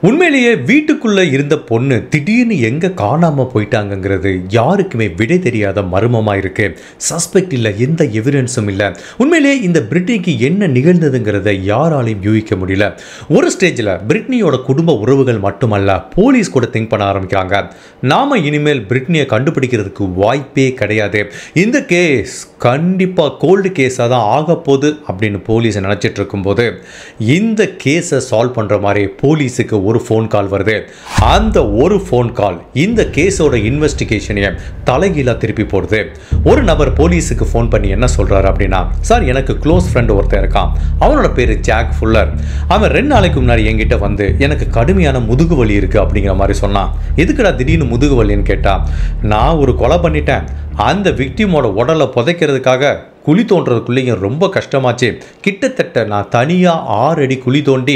உண்மையிலேயே வீட்டுக்குள்ளே இருந்த பொண்ணு திடீர்னு எங்கே காணாமல் போயிட்டாங்கங்கிறது யாருக்குமே விடை தெரியாத மர்மமாக இருக்கு. சஸ்பெக்ட் இல்லை, எந்த எவிடன்ஸும் இல்லை. உண்மையிலேயே இந்த பிரிட்னிக்கு என்ன நிகழ்ந்ததுங்கிறத யாராலையும் யூகிக்க முடியல. ஒரு ஸ்டேஜில் பிரிட்னியோட குடும்ப உறவுகள் மட்டுமல்ல, போலீஸ் கூட திங்க் பண்ண ஆரம்பிக்கிறாங்க, நாம இனிமேல் பிரிட்னியை கண்டுபிடிக்கிறதுக்கு வாய்ப்பே கிடையாது, இந்த கேஸ் கண்டிப்பாக கோல்டு கேஸாக தான் ஆக போகுது அப்படின்னு போலீஸ் நினச்சிட்டு இருக்கும்போது இந்த கேஸை சால்வ் பண்ணுற மாதிரி போலீஸுக்கு ஒரு ஃபோன் கால் வருது. அந்த ஒரு ஃபோன் கால் இந்த கேஸோட இன்வெஸ்டிகேஷனையை தலைகீழாக திருப்பி போடுது. ஒரு நபர் போலீஸுக்கு ஃபோன் பண்ணி என்ன சொல்கிறாரு அப்படின்னா, சார் எனக்கு க்ளோஸ் ஃப்ரெண்ட் ஒருத்தன் இருக்கான், அவனோட பேர் ஜாக் ஃபுல்லர். அவன் 2 நாளைக்கு முன்னாடி என்கிட்ட வந்து எனக்கு கடுமையான முதுகு வலி இருக்குது அப்படிங்கிற மாதிரி சொன்னான். எதுக்குடா திடீர்னு முதுகு வலின்னு கேட்டால், நான் ஒரு கொலை பண்ணிட்டேன், அந்த விக்டிமோட உடலை புதைக்கிறதுக்காக குழி தோன்றதுக்குள்ளேயும் ரொம்ப கஷ்டமாச்சு, கிட்டத்தட்ட நான் தனியாக 6 அடி குழி தோண்டி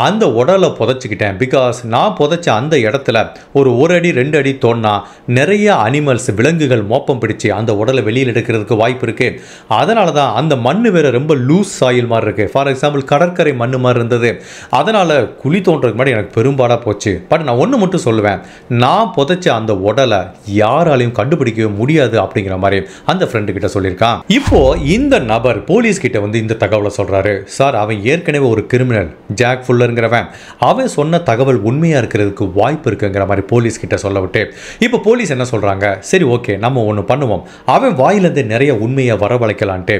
அந்த உடலை புதைச்சிக்கிட்டேன். பிகாஸ் நான் புதைச்ச அந்த இடத்துல ஒரு 1 அடி 2 அடி தோண்டினா நிறைய அனிமல்ஸ் விலங்குகள் மோப்பம் பிடிச்சி அந்த உடலை வெளியில் எடுக்கிறதுக்கு வாய்ப்பு இருக்குது. அதனால தான் அந்த மண் வேறு ரொம்ப லூஸ் சாயில் மாதிரி இருக்குது. ஃபார் எக்ஸாம்பிள் கடற்கரை மண் மாதிரி இருந்தது. அதனால் குழி தோன்றதுக்கு முன்னாடி எனக்கு பெரும்பாடாக போச்சு. பட் நான் ஒன்று மட்டும் சொல்லுவேன், நான் புதைச்ச அந்த உடலை யாராலையும் கண்டுபிடிக்கவே முடியாது அப்படிங்கிற மாதிரி அந்த ஃப்ரெண்டு கிட்ட சொல்லியிருக்கான். இப்போ இந்த நபர் போலீஸ் கிட்ட வந்து இந்த தகவலை சொல்றாரு. சார் அவன் ஏற்கனவே ஒரு கிரிமினல், ஜாக் ஃபுல்லருங்கிறவன், அவன் சொன்ன தகவல் உண்மையா இருக்கிறதுக்கு வாய்ப்பு இருக்குங்கிற மாதிரி போலீஸ் கிட்ட சொல்ல விட்டு இப்போ போலீஸ் என்ன சொல்றாங்க, சரி ஓகே நம்ம ஒன்று பண்ணுவோம், அவன் வாயிலிருந்து நிறைய உண்மையை வரவழைக்கலான்ட்டு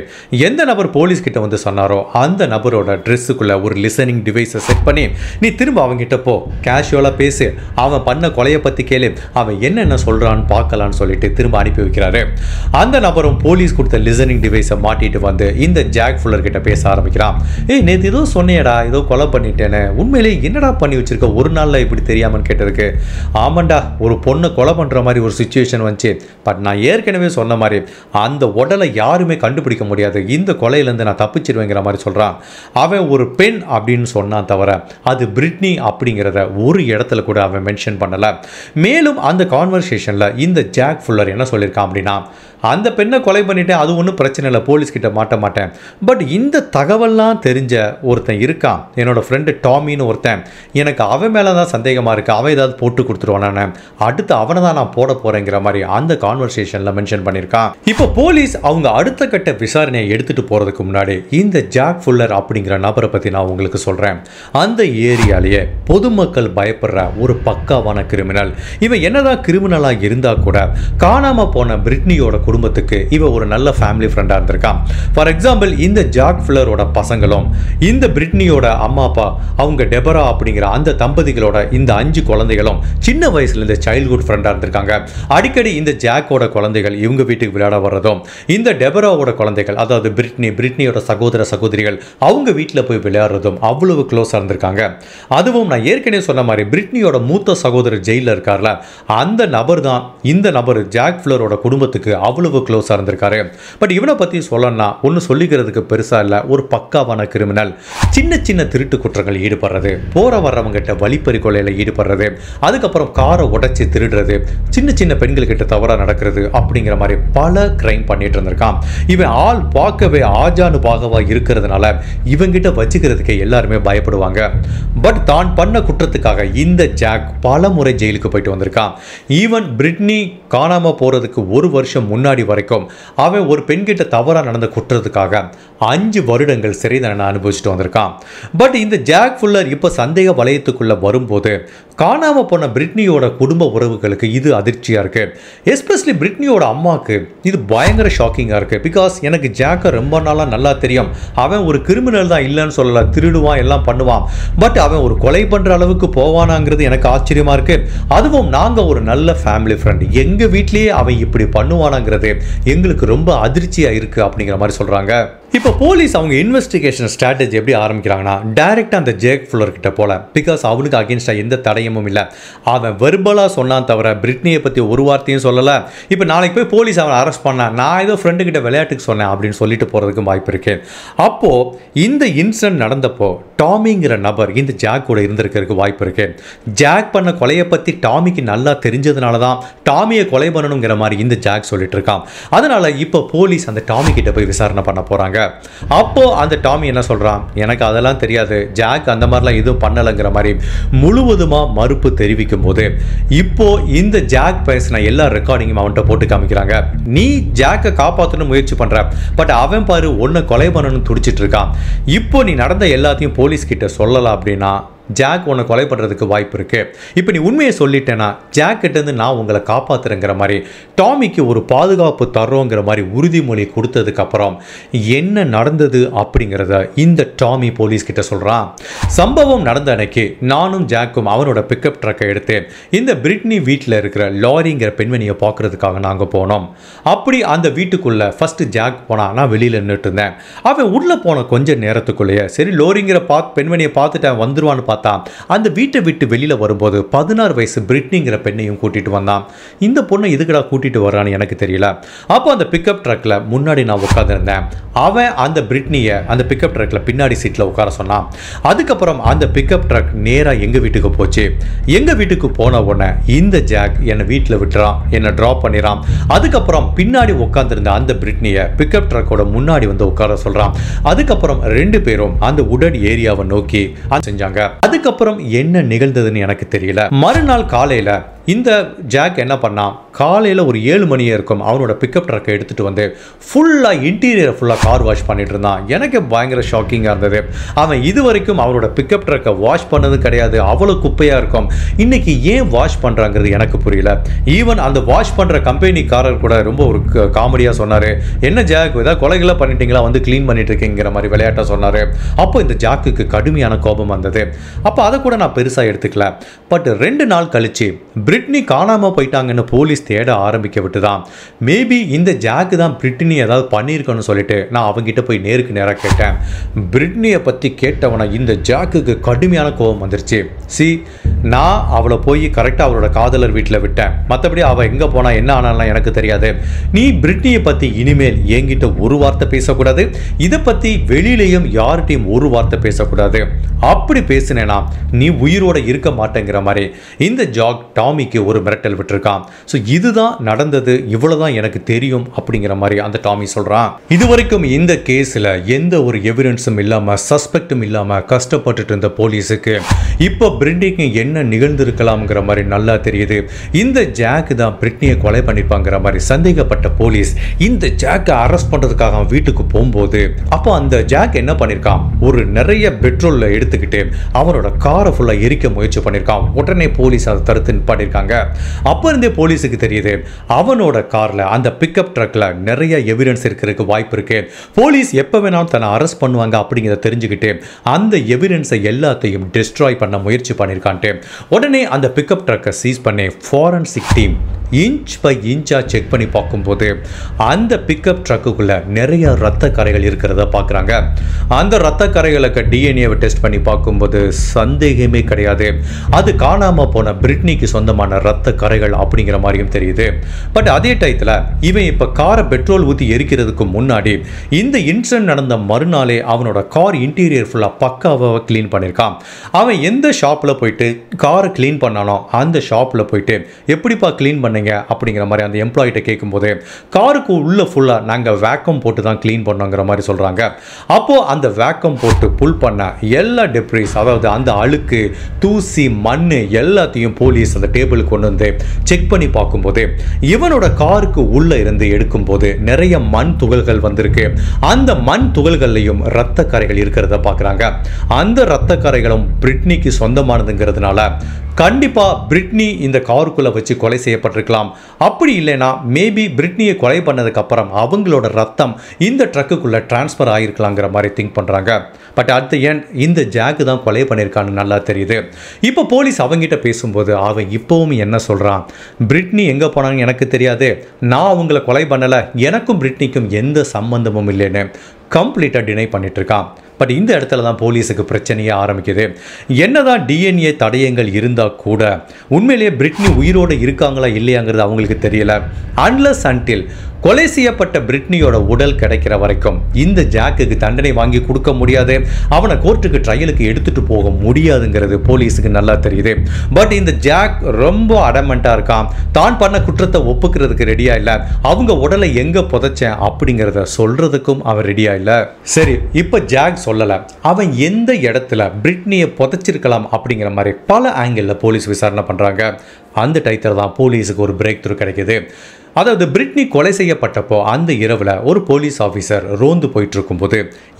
எந்த நபர் போலீஸ் கிட்ட வந்து சொன்னாரோ அந்த நபரோட ட்ரெஸ்ஸுக்குள்ள ஒரு லிசனிங் டிவைஸை செட் பண்ணி நீ திரும்ப அவங்ககிட்ட போ, கேஷுவலாக பேசு, அவன் பண்ண கொலையை பற்றி கேளு, அவன் என்னென்ன சொல்றான்னு பார்க்கலான்னு சொல்லிட்டு திரும்ப அனுப்பி வைக்கிறாரு. அந்த நபரும் போலீஸ் கொடுத்த லிசனிங் டிவைஸ் மாட்டிட்டு வந்து இந்த ஜாக் ஃபுல்லர் கிட்ட பேச ஆரம்பிக்கிறான். ஏய் நேத்து ஏதோ சொன்னியடா, ஏதோ கொலை பண்ணிட்டேன்னு, உண்மையிலே என்னடா பண்ணி வச்சிருக்க, ஒரு நாள்ல இப்படி தெரியாமன்னு கேட்டிருக்கு. ஆமாண்டா, ஒரு பொண்ணை கொலை பண்ற மாதிரி ஒரு சிச்சுவேஷன் வந்துச்சு, பட் நான் ஏற்கனவே சொன்ன மாதிரி அந்த உடலை யாருமே கண்டுபிடிக்க முடியாது, இந்த கொலையிலேருந்து நான் தப்பிச்சிருவேங்கிற மாதிரி சொல்றான். அவன் ஒரு பெண் அப்படின்னு சொன்னான் தவிர அது பிரிட்னி அப்படிங்கிறத ஒரு இடத்துல கூட அவன் மென்ஷன் பண்ணல. மேலும் அந்த கான்வர்சேஷன்ல இந்த ஜாக் ஃபுல்லர் என்ன சொல்லியிருக்கான் அப்படின்னா, அந்த பெண்ணை கொலை பண்ணிட்டேன், அது ஒன்றும் பிரச்சனை இல்லை, போலீஸ் கிட்ட மாட்ட மாட்டேன், பட் இந்த தகவல்லாம் தெரிஞ்ச ஒருத்தன் இருக்கான், என்னோட ஃப்ரெண்டு டாமின்னு ஒருத்தன், எனக்கு அவன் மேலே தான் சந்தேகமாக இருக்குது, அவன் ஏதாவது போட்டு கொடுத்துருவானே, அடுத்து அவனை தான் நான் போட போகிறேங்கிற மாதிரி அந்த கான்வர்சேஷனில் மென்ஷன் பண்ணியிருக்கான். இப்போ போலீஸ் அவங்க அடுத்த கட்ட விசாரணையை எடுத்துகிட்டு போகிறதுக்கு முன்னாடி இந்த ஜாக் ஃபுல்லர் அப்படிங்கிற நபரை பற்றி நான் உங்களுக்கு சொல்கிறேன். அந்த ஏரியாலேயே பொதுமக்கள் பயப்படுற ஒரு பக்காவான கிரிமினல். இவன் என்னதான் கிரிமினலாக இருந்தால் கூட காணாமல் போன பிரிட்னியோட குடும்பத்துக்கு இவ ஒரு நல்ல ஃபேமிலி ஃப்ரெண்டாக இருந்திருக்கான். ஃபார் எக்ஸாம்பிள் இந்த ஜாக் ஃபுல்லரோட பசங்களும் இந்த பிரிட்னியோட அம்மா அப்பா அவங்க டெபரா அப்படிங்கிற அந்த தம்பதிகளோட இந்த 5 குழந்தைகளும் சின்ன வயசுல இந்த சைல்ட்ஹுட் ஃப்ரெண்டாக இருந்திருக்காங்க. அடிக்கடி இந்த ஜாக்கோட குழந்தைகள் இவங்க வீட்டுக்கு விளையாட வர்றதும், இந்த டெபராவோட குழந்தைகள் அதாவது பிரிட்னியோட சகோதர சகோதரிகள் அவங்க வீட்டில் போய் விளையாடுறதும் அவ்வளவு க்ளோஸாக இருந்திருக்காங்க. அதுவும் நான் ஏற்கனவே சொன்ன மாதிரி பிரிட்னியோட மூத்த சகோதரர் ஜெயிலில் இருக்கார்ல, அந்த நபர் தான் இந்த நபர் ஜாக் ஃபுல்லரோட குடும்பத்துக்கு அவ்வளவு க்ளோஸாக இருந்திருக்காரு. பட் இவனை பற்றி சொல்லணும்னா ஒன்று சொல்லிக்கிறதுக்கு பெருசாக இல்லை, ஒரு பக்காவான கிரிமினல். சின்ன சின்ன திருட்டு குற்றங்கள் ஈடுபடுறது, போற வர்றவங்கிட்ட வழிப்பறி கொலையில் ஈடுபடுறது, அதுக்கப்புறம் காரை உடைச்சி திருடுறது, சின்ன சின்ன பெண்கள் கிட்ட தவறாக நடக்கிறது அப்படிங்கிற மாதிரி பல கிரைம் பண்ணிட்டு இருந்திருக்கான். இவன் ஆள் பார்க்கவே ஆஜானு பாகவா இருக்கிறதுனால இவங்கிட்ட வச்சுக்கிறதுக்கு எல்லாருமே பயப்படுவாங்க. பட் தான் பண்ண குற்றத்துக்காக இந்த ஜாக் பல முறை ஜெயிலுக்கு போயிட்டு வந்திருக்கான். ஈவன் பிரிட்னி காணாம போறதுக்கு 1 வருஷம் முன்னாடி முன்னாடி வரைக்கும் அவன் ஒரு பெண்கிட்ட தவறாக நடந்த குற்றத்துக்காக 5 வருடங்கள் சிறை தண்டனை அனுபவிச்சுட்டு வந்திருக்கான். பட் இந்த ஜாக் ஃபுல்லர் இப்போ சந்தேக வலயத்துக்குள்ளே வரும்போது காணாமல் போன பிரிட்னியோட குடும்ப உறவுகளுக்கு இது அதிர்ச்சியாக இருக்குது. எஸ்பெஷலி பிரிட்னியோட அம்மாவுக்கு இது பயங்கர ஷாக்கிங்காக இருக்குது. பிகாஸ் எனக்கு ஜாக்கை ரொம்ப நாளாக நல்லா தெரியும். அவன் ஒரு கிரிமினல் தான், இல்லைன்னு சொல்லலை, திருடுவான், எல்லாம் பண்ணுவான். பட் அவன் ஒரு கொலை பண்ணுற அளவுக்கு போவானாங்கிறது எனக்கு ஆச்சரியமாக இருக்குது. அதுவும் நாங்கள் ஒரு நல்ல ஃபேமிலி ஃப்ரெண்ட், எங்கள் வீட்லேயே அவன் இப்படி பண்ணுவானாங்கிறது எங்களுக்கு ரொம்ப அதிர்ச்சியாக இருக்குது அப்படிங்கிற மாதிரி சொல்கிறாங்க. இப்போ போலீஸ் அவங்க இன்வெஸ்டிகேஷன் ஸ்ட்ராட்டஜி எப்படி ஆரம்பிக்கிறாங்கன்னா, டைரெக்டாக அந்த ஜேக் ஃபுல்லர் கிட்ட போல. பிகாஸ் அவனுக்கு அகேன்ஸ்டாக எந்த தடயமும் இல்லை. அவன் வெர்பலாக சொன்னான் தவிர பிரிட்னியை பற்றி ஒரு வார்த்தையும் சொல்லலை. இப்போ நாளைக்கு போய் போலீஸ் அவனை அரெஸ்ட் பண்ணேன், நான் ஏதோ ஃப்ரெண்டு கிட்ட விளையாட்டுக்கு சொன்னேன் அப்படின்னு சொல்லிட்டு போகிறதுக்கு வாய்ப்பு இருக்கு. அப்போது இந்த இன்சிடென்ட் நடந்தப்போ டாமிங்கிற நபர் இந்த ஜாக் கூட இருந்திருக்கிறதுக்கு வாய்ப்பு இருக்கு. ஜாக் பண்ண கொலையை பற்றி டாமிக்கு நல்லா தெரிஞ்சதுனால தான் டாமியை கொலை பண்ணணுங்கிற மாதிரி இந்த ஜாக் சொல்லிட்டு இருக்கான். அதனால இப்போ போலீஸ் அந்த டாமி கிட்ட போய் விசாரணை பண்ண போகிறாங்க. அப்போ அந்த டாமி என்ன சொல்றான், எனக்கு அதெல்லாம் தெரியாது, ஜாக் அந்த மாதிரிலாம் எதுவும் பண்ணலைங்கிற மாதிரி முழுவதுமாக மறுப்பு தெரிவிக்கும் போது இப்போ இந்த ஜாக் பேசின எல்லா ரெக்கார்டிங்கும் அவன்கிட்ட போட்டு காமிக்கிறாங்க. நீ ஜாக்கை காப்பாற்றணும் முயற்சி பண்ற, பட் அவன் பாரு ஒன்றை கொலை பண்ணணும்னு துடிச்சிட்டு இருக்கான். இப்போ நீ நடந்த எல்லாத்தையும் போலீஸ் கிட்ட சொல்லலாம் அப்படின்னா ஜாக் உன்னை கொலை பண்ணுறதுக்கு வாய்ப்பு இருக்குது. இப்போ நீ உண்மையை சொல்லிட்டேன்னா ஜாக் கிட்டேருந்து நான் உங்களை காப்பாற்றுறேங்கிற மாதிரி டாமிக்கு ஒரு பாதுகாப்பு தர்றோங்கிற மாதிரி உறுதிமொழி கொடுத்ததுக்கப்புறம் என்ன நடந்தது அப்படிங்கிறத இந்த டாமி போலீஸ் கிட்ட சொல்கிறான். சம்பவம் நடந்த அன்னைக்கு நானும் ஜாக்கும் அவனோட பிக்கப் ட்ரக்கை எடுத்து இந்த பிரிட்னி வீட்டில் இருக்கிற லாரிங்கிற பெண்மணியை பார்க்குறதுக்காக நாங்கள் போனோம். அப்படி அந்த வீட்டுக்குள்ளே ஃபஸ்ட்டு ஜாக் போனான், நான் வெளியில் நின்றுட்டு இருந்தேன். அவன் உள்ளே போன கொஞ்சம் நேரத்துக்குள்ளேயே சரி லோரிங்கிற பெண்மணியை பார்த்துட்டு வந்துருவான்னு பார்த்தா அந்த வீட்டை விட்டு வெளியில வரும்போது 16 வயசு பிரிட்னிங்கிற பெண்ணையும் கூட்டிட்டு வந்தான். இந்த பொண்ணை எதுக்குடா கூட்டிட்டு வர்றான்னு எனக்கு தெரியல. அப்போ அந்த பிக்கப் ட்ரக்ல முன்னாடி நான் உட்கார்ந்திருந்தேன். அவன் அந்த பிரிட்னியை அந்த பிக்கப் ட்ரக்ல பின்னாடி சீட்ல உட்கார சொன்னான். அதுக்கப்புறம் அந்த பிக்கப் ட்ரக் நேரா எங்க வீட்டுக்கு போச்சு. எங்க வீட்டுக்கு போன உடனே இந்த ஜாக் என்னை வீட்டில் விட்டுறான், என்னை ட்ராப் பண்ணிறான். அதுக்கப்புறம் பின்னாடி உட்கார்ந்திருந்த அந்த பிரிட்னியை பிக்கப் ட்ரக்கோட முன்னாடி வந்து உட்கார சொல்றான். அதுக்கப்புறம் 2 பேரும் அந்த உடன் ஏரியாவை நோக்கி செஞ்சாங்க. அதுக்கப்புறம் என்ன நிகழ்ந்ததுன்னு எனக்கு தெரியல. மறுநாள் காலையில இந்த ஜாக் என்ன பண்ணான், காலையில் ஒரு 7 மணியே இருக்கும், அவனோட பிக்கப் ட்ரக்கை எடுத்துகிட்டு வந்து ஃபுல்லாக இன்டீரியரை ஃபுல்லாக கார் வாஷ் பண்ணிட்டு இருந்தான். எனக்கு பயங்கர ஷாக்கிங்காக இருந்தது. அவன் இது வரைக்கும் அவனோட பிக்கப் ட்ரக்கை வாஷ் பண்ணது கிடையாது, அவ்வளோ குப்பையாக இருக்கும். இன்னைக்கு ஏன் வாஷ் பண்ணுறாங்கிறது எனக்கு புரியல. ஈவன் அந்த வாஷ் பண்ணுற கம்பெனிக்காரர் கூட ரொம்ப ஒரு காமெடியாக சொன்னார், என்ன ஜாக் ஏதாவது கொலைகளை பண்ணிட்டீங்களா, வந்து க்ளீன் பண்ணிட்டு இருக்கீங்கிற மாதிரி விளையாட்டாக சொன்னார். அப்போ இந்த ஜாக்குக்கு கடுமையான கோபம் வந்தது. அப்போ அதை கூட நான் பெருசாக எடுத்துக்கல. பட் 2 நாள் கழிச்சு பிரிட்னி காணாமல் போயிட்டாங்கன்னு போலீஸ் தேட ஆரம்பிக்க விட்டுதான். மேபி இந்த ஜாக்கு தான் பிரிட்னி ஏதாவது பண்ணியிருக்கணும்னு சொல்லிட்டு நான் அவங்ககிட்ட போய் நேருக்கு நேராக கேட்டேன். பிரிட்னியை பற்றி கேட்டவனை இந்த ஜாக்குக்கு கடுமையான கோபம் வந்துருச்சு. நான் அவளை போய் கரெக்டாக அவளோட காதலர் வீட்டில் விட்டேன், மற்றபடி அவள் எங்கே போனால் என்ன ஆனாலும் எனக்கு தெரியாது. நீ பிரிட்னியை பற்றி இனிமேல் என்கிட்ட ஒரு வார்த்தை பேசக்கூடாது, இதை பற்றி வெளியிலையும் யார்கிட்டையும் ஒரு வார்த்தை பேசக்கூடாது. அப்படி பேசினேன்னா நீ உயிரோட இருக்க மாட்டேங்கிற மாதிரி இந்த ஜாக் டாமிக்கு ஒரு மிரட்டல் விட்டுருக்கான். ஸோ இதுதான் நடந்தது, இவ்வளோதான் எனக்கு தெரியும் அப்படிங்கிற மாதிரி அந்த டாமி சொல்கிறான். இது வரைக்கும் இந்த கேஸில் எந்த ஒரு எவிடன்ஸும் இல்லாமல் சஸ்பெக்டும் இல்லாமல் கஷ்டப்பட்டுட்டு இருந்த போலீஸுக்கு இப்போ பிரிட்னிக்கு என்ன நிகழ்ந்திருக்கலாம்ங்கிற மாதிரி நல்லா தெரியுது. இந்த ஜாக் தான் பிரிட்னியை கொலை பண்ணியிருப்பாங்கிற மாதிரி சந்தேகப்பட்ட போலீஸ் இந்த ஜாக்கை அரெஸ்ட் பண்ணுறதுக்காக அவன் வீட்டுக்கு போகும்போது அப்போ அந்த ஜாக் என்ன பண்ணியிருக்கான், ஒரு நிறைய பெட்ரோலில் எடுத்துக்கிட்டு அவனோட காரை ஃபுல்லாக எரிக்க முயற்சி பண்ணியிருக்கான். உடனே போலீஸ் அதை தடுத்து நிப்பாட்டியிருக்காங்க. அப்போ இருந்தே போலீஸுக்கு தெரியுது அவனோட காரில் அந்த பிக்கப் ட்ரக்கில் நிறைய எவிடன்ஸ் இருக்கிறதுக்கு வாய்ப்பு இருக்கு. போலீஸ் எப்போ வேணாலும் தன்னை அரெஸ்ட் பண்ணுவாங்க அப்படிங்கிறத தெரிஞ்சுக்கிட்டு அந்த எவிடன்ஸை எல்லாத்தையும் டிஸ்ட்ராய் பண்ண முயற்சி பண்ணியிருக்கான்ட்டு உடனே அந்த பிக்கப் ட்ரக்கை சீஸ் பண்ணி ஃபாரன்சிக் டீம் இன்ச் பை இன்ச்சாக செக் பண்ணி பார்க்கும்போது அந்த பிக்கப் ட்ரக்குக்குள்ளே நிறைய ரத்த கரைகள் இருக்கிறத பார்க்குறாங்க. அந்த ரத்த கரைகளுக்கு டிஎன்ஏவை டெஸ்ட் பண்ணி பார்க்கும்போது சந்தேகமே கிடையாது, அது காணாமல் போன பிரிட்னிக்கு சொந்தமான ரத்த கரைகள் அப்படிங்கிற மாதிரியும் தெரியுது. பட் அதே டயத்தில் இவன் இப்போ காரை பெட்ரோல் ஊற்றி எரிக்கிறதுக்கு முன்னாடி இந்த இன்சிடென்ட் நடந்த மறுநாளே அவனோட கார் இன்டீரியர் ஃபுல்லாக பக்காவாக க்ளீன் பண்ணியிருக்கான். அவன் எந்த ஷாப்பில் போயிட்டு காரை க்ளீன் பண்ணானோ அந்த ஷாப்பில் போயிட்டு எப்படிப்பா க்ளீன் பண்ணீங்க அப்படிங்கிற மாதிரி அந்த எம்ப்ளாயிட்ட கேட்கும்போது காருக்கு உள்ள ஃபுல்லாக நாங்கள் வேக்கம் போட்டு தான் க்ளீன் பண்ணோங்கிற மாதிரி சொல்கிறாங்க. அப்போது அந்த வேக்கம் போட்டு புல் பண்ண எல்லா டெப்ரிஸ், அதாவது அந்த அழுக்கு, தூசி, மண் எல்லாத்தையும் போலீஸ் அந்த டேபிளுக்கு கொண்டு வந்து செக் பண்ணி பார்க்கும்போது இவனோட காருக்கு உள்ள இருந்து எடுக்கும்போது நிறைய மண் துகள்கள் வந்திருக்கு. அந்த மண் துகள்கள்லையும் இரத்த கரைகள் இருக்கிறத பார்க்குறாங்க. அந்த இரத்த கரைகளும் பிரிட்னிக்கு சொந்தமானதுங்கிறதுனால கண்டிப்பா பிரிட்னி இந்த காருக்குள்ள வச்சு கொலை செய்யப்பட்டிருக்கலாம். அப்படி இல்லைனா மேபி பிரிட்னியை கொலை பண்ணதுக்கு அப்புறம் அவங்களோட ரத்தம் இந்த ட்ரக்குக்குள்ள டிரான்ஸ்ஃபர் ஆகிருக்கலாங்கிற மாதிரி திங்க் பண்றாங்க. பட் அட் தி எண்ட் இந்த ஜாக் தான் கொலை பண்ணியிருக்கான்னு நல்லா தெரியுது. இப்போ போலீஸ் அவங்ககிட்ட பேசும்போது அவன் இப்போவும் என்ன சொல்றான், பிரிட்னி எங்க போனான்னு எனக்கு தெரியாது, நான் அவங்கள கொலை பண்ணல, எனக்கும் பிரிட்னிக்கும் எந்த சம்பந்தமும் இல்லைன்னு கம்ப்ளீட்டாக டினை பண்ணிட்டு இருக்கான். பட் இந்த இடத்துல தான் போலீஸுக்கு பிரச்சனையே ஆரம்பிக்குது. என்னதான் டிஎன்ஏ தடயங்கள் இருந்தால் கூட உண்மையிலேயே பிரிட்னி உயிரோடு இருக்காங்களா இல்லையாங்கிறது அவங்களுக்கு தெரியல. அன்லஸ் அன்டில் கொலை செய்யப்பட்ட பிரிட்னியோட உடல் கிடைக்கிற வரைக்கும் இந்த ஜாக்குக்கு தண்டனை வாங்கி கொடுக்க முடியாது, அவனை கோர்ட்டுக்கு ட்ரையலுக்கு எடுத்துட்டு போக முடியாதுங்கிறது போலீஸுக்கு நல்லா தெரியுது. பட் இந்த ஜாக் ரொம்ப அடமெண்ட்டாக இருக்கான். தான் பண்ண குற்றத்தை ஒப்புக்கிறதுக்கு ரெடியா இல்லை. அவங்க உடலை எங்கே புதைச்சேன் அப்படிங்கிறத சொல்றதுக்கும் அவன் ரெடியா இல்லை. சரி, இப்போ ஜாக் சொல்லலை அவன் எந்த இடத்துல பிரிட்னியை புதைச்சிருக்கலாம் அப்படிங்கிற மாதிரி பல ஆங்கிளில் போலீஸ் விசாரணை பண்ணுறாங்க. அந்த டைத்தில் தான் போலீஸுக்கு ஒரு பிரேக் த்ரூ கிடைக்குது. அதாவது பிரிட்னி கொலை செய்யப்பட்டப்போ அந்த இரவில் ஒரு போலீஸ் ஆஃபீஸர் ரோந்து போயிட்டு இருக்கும்போது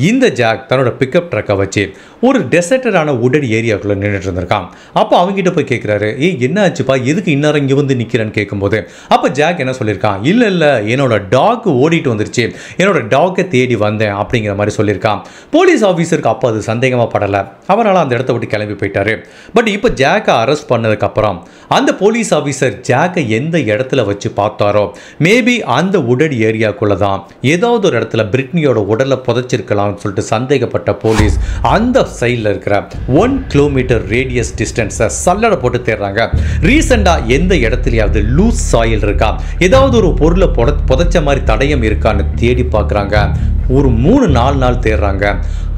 இந்த ஜாக் தன்னோட பிக்கப் ட்ரக்கை வச்சு ஒரு டெசர்டரான உடல் ஏரியாவுக்குள்ளே நின்றுட்டு இருந்திருக்கான். அப்போ அவங்ககிட்ட போய் கேட்குறாரு, என்ன ஆச்சுப்பா, எதுக்கு இந்நேரம் இங்கே வந்து நிற்கிறேன்னு கேட்கும்போது அப்போ ஜாக் என்ன சொல்லியிருக்கான், இல்லை என்னோட டாக் ஓடிட்டு வந்துருச்சு, என்னோட டாக்கை தேடி வந்தேன் அப்படிங்கிற மாதிரி சொல்லியிருக்கான். போலீஸ் ஆஃபீஸருக்கு அப்போ அது சந்தேகமாக படலை. அவரால் அந்த இடத்த விட்டு கிளம்பி போயிட்டாரு. பட் இப்போ ஜாக்கை அரெஸ்ட் பண்ணதுக்கப்புறம் அந்த போலீஸ் ஆஃபீஸர் ஜாக்கை எந்த இடத்துல வச்சு பார்த்தாரோ மேபி அந்த உடல் ஏரியாக்குள்ள தான் ஏதாவது ஒரு இடத்துல பிரிட்னியோட உடலை புதைச்சிருக்கலாம்னு சொல்லிட்டு சந்தேகப்பட்ட போலீஸ் அந்த சைடில் இருக்கிற 1 கிலோமீட்டர் ரேடியஸ் டிஸ்டன்ஸை சல்லடை போட்டு தேடுறாங்க. ரீசெண்டாக எந்த இடத்துலையாவது லூஸ் சாயில் இருக்கா, ஏதாவது ஒரு பொருளை புதைச்ச மாதிரி தடயம் இருக்கான்னு தேடி பார்க்குறாங்க. ஒரு 3-4 நாள் தேடுறாங்க.